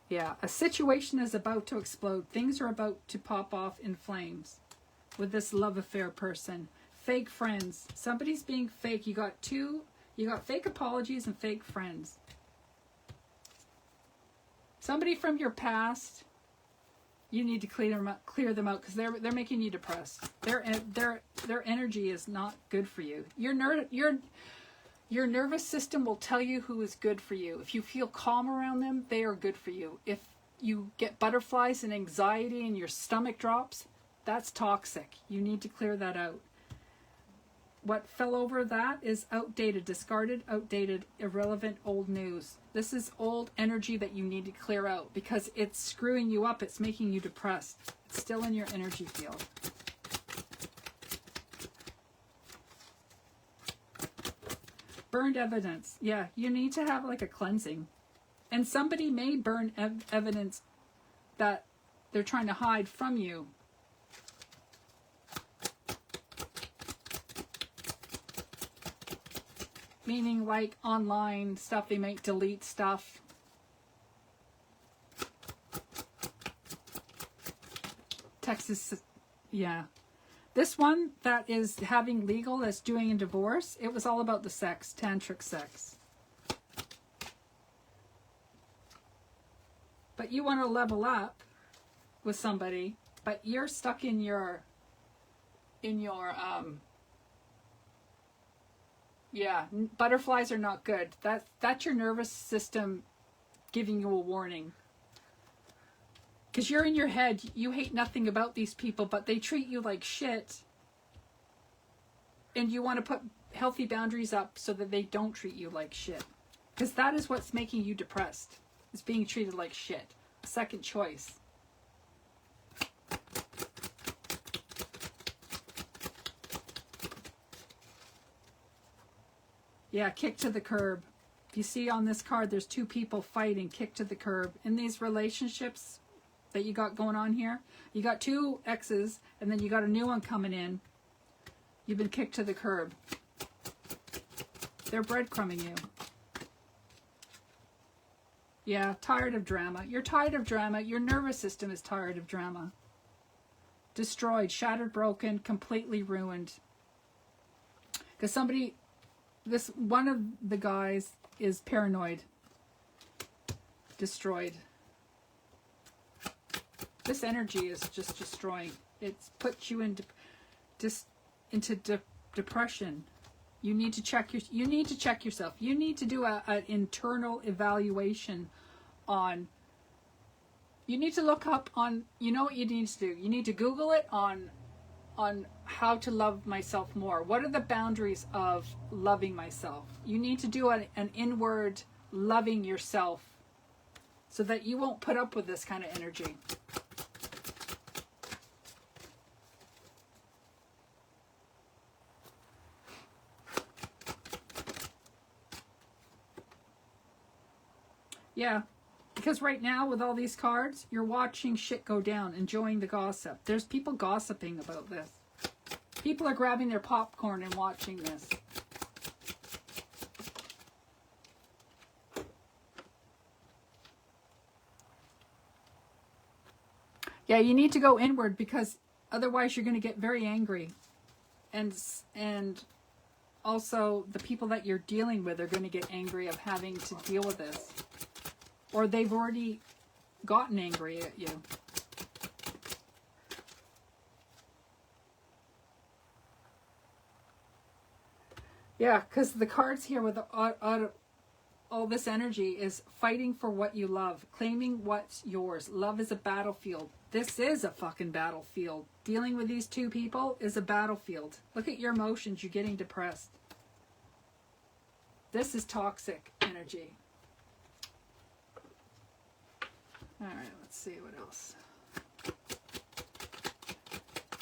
Yeah, a situation is about to explode. Things are about to pop off in flames with this love affair person. Fake friends. Somebody's being fake. You got fake apologies and fake friends. Somebody from your past, you need to clear them out because they're making you depressed. Their energy is not good for you. Your nervous system will tell you who is good for you. If you feel calm around them, they are good for you. If you get butterflies and anxiety and your stomach drops, that's toxic. You need to clear that out. What fell over that is outdated, discarded, outdated, irrelevant, old news. This is old energy that you need to clear out because it's screwing you up. It's making you depressed. It's still in your energy field. Burned evidence. Yeah, you need to have like a cleansing. And somebody may burn evidence that they're trying to hide from you. Meaning like online stuff, they might delete stuff. Texas, yeah. This one that is having legal, that's doing a divorce, it was all about the sex, tantric sex. But you want to level up with somebody, but you're stuck in your yeah, butterflies are not good. That's your nervous system giving you a warning. Because you're in your head, you hate nothing about these people, but they treat you like shit. And you want to put healthy boundaries up so that they don't treat you like shit. Because that is what's making you depressed. Is being treated like shit. A second choice. Yeah, kick to the curb. If you see on this card, there's two people fighting, kick to the curb. In these relationships that you got going on here, you got two exes, and then you got a new one coming in. You've been kicked to the curb. They're breadcrumbing you. Yeah, tired of drama. You're tired of drama. Your nervous system is tired of drama. Destroyed, shattered, broken, completely ruined. Because one of the guys is paranoid. Destroyed. This energy is just destroying. It's put you into depression. You need to check yourself. You need to do an internal evaluation on. You need to look up on. You know what you need to do. You need to Google it on how to love myself more. What are the boundaries of loving myself? You need to do an inward loving yourself so that you won't put up with this kind of energy. Yeah, because right now with all these cards, you're watching shit go down, enjoying the gossip. There's people gossiping about this. People are grabbing their popcorn and watching this. Yeah, you need to go inward because otherwise you're going to get very angry. And also the people that you're dealing with are going to get angry of having to deal with this. Or they've already gotten angry at you. Yeah, because the cards here with all this energy is fighting for what you love, claiming what's yours. Love is a battlefield. This is a fucking battlefield. Dealing with these two people is a battlefield. Look at your emotions. You're getting depressed. This is toxic energy. All right, let's see what else.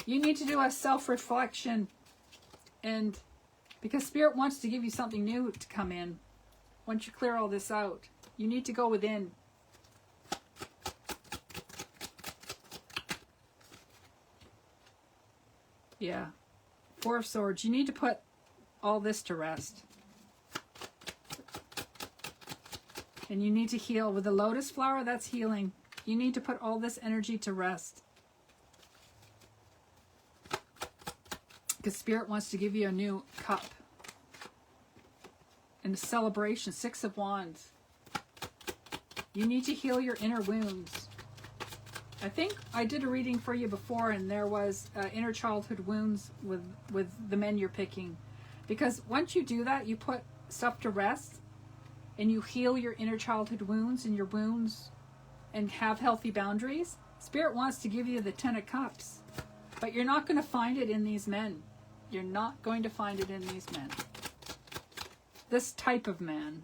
You need to do a self-reflection, and because Spirit wants to give you something new to come in. Once you clear all this out, you need to go within. Yeah. Four of Swords. You need to put all this to rest. And you need to heal. With the lotus flower, that's healing. You need to put all this energy to rest. Because Spirit wants to give you a new cup. And a celebration. Six of Wands. You need to heal your inner wounds. I think I did a reading for you before, and there was inner childhood wounds with the men you're picking. Because once you do that, you put stuff to rest, and you heal your inner childhood wounds and your wounds, and have healthy boundaries. Spirit wants to give you the Ten of Cups, but you're not going to find it in these men. You're not going to find it in these men. This type of man.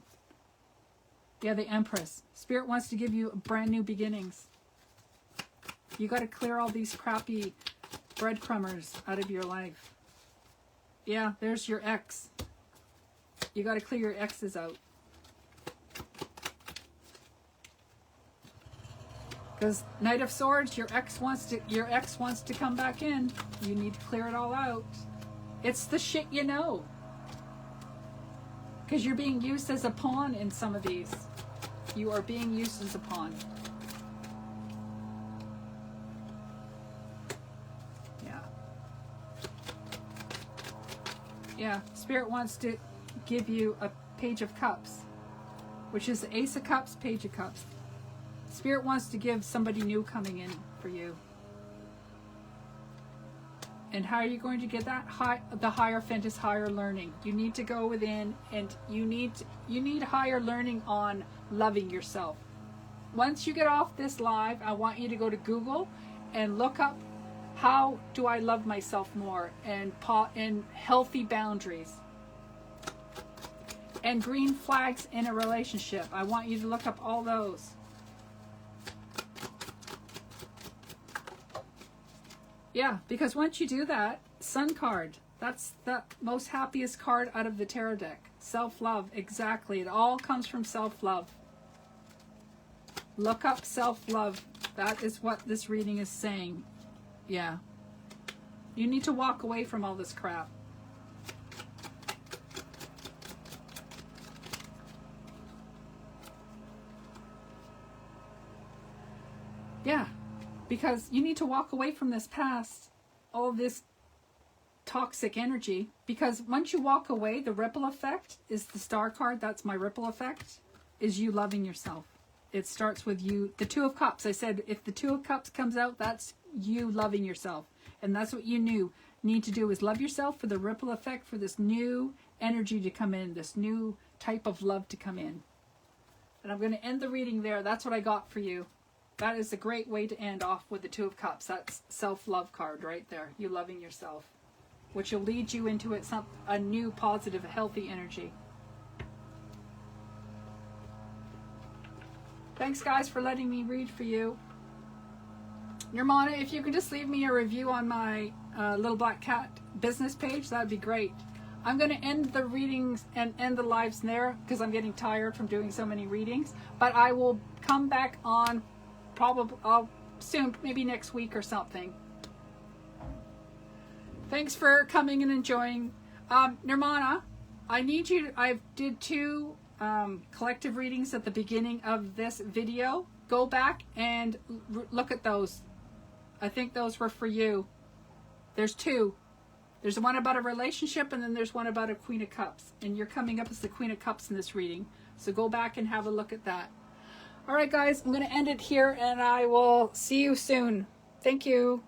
Yeah, the Empress. Spirit wants to give you brand new beginnings. You got to clear all these crappy breadcrumbers out of your life. Yeah, there's your ex. You got to clear your exes out. Because Knight of Swords, your ex wants to come back in. You need to clear it all out. It's the shit you know. Because you're being used as a pawn in some of these. You are being used as a pawn. Yeah, Spirit wants to give you a Page of Cups, which is the Ace of Cups, Page of Cups. Spirit wants to give somebody new coming in for you. And how are you going to get that? The Hierophant is higher learning. You need to go within, and you need higher learning on loving yourself. Once you get off this live, I want you to go to Google and look up how do I love myself more, and healthy boundaries. And green flags in a relationship. I want you to look up all those. Yeah, because once you do that, Sun card, that's the most happiest card out of the tarot deck. Self-love, exactly. It all comes from self-love. Look up self-love. That is what this reading is saying. Yeah. You need to walk away from all this crap. Yeah. Because you need to walk away from this past, all this toxic energy. Because once you walk away, the ripple effect is the Star card. That's my ripple effect, is you loving yourself. It starts with you. The Two of Cups. I said if the Two of Cups comes out, that's you loving yourself. And that's what you need to do, is love yourself for the ripple effect, for this new energy to come in, this new type of love to come in. And I'm going to end the reading there. That's what I got for you. That is a great way to end off with the Two of Cups. That's self-love card right there. You loving yourself, which will lead you into a new positive, healthy energy. Thanks, guys, for letting me read for you. Nirmana, if you could just leave me a review on my Little Black Cat business page, that'd be great. I'm going to end the readings and end the lives there because I'm getting tired from doing so many readings. But I will come back on probably soon, maybe next week or something. Thanks for coming and enjoying. Nirmana, I did 2 collective readings at the beginning of this video. Go back and look at those. I think those were for you. There's 2. There's one about a relationship, and then there's one about a Queen of Cups. And you're coming up as the Queen of Cups in this reading. So go back and have a look at that. All right, guys, I'm going to end it here, and I will see you soon. Thank you.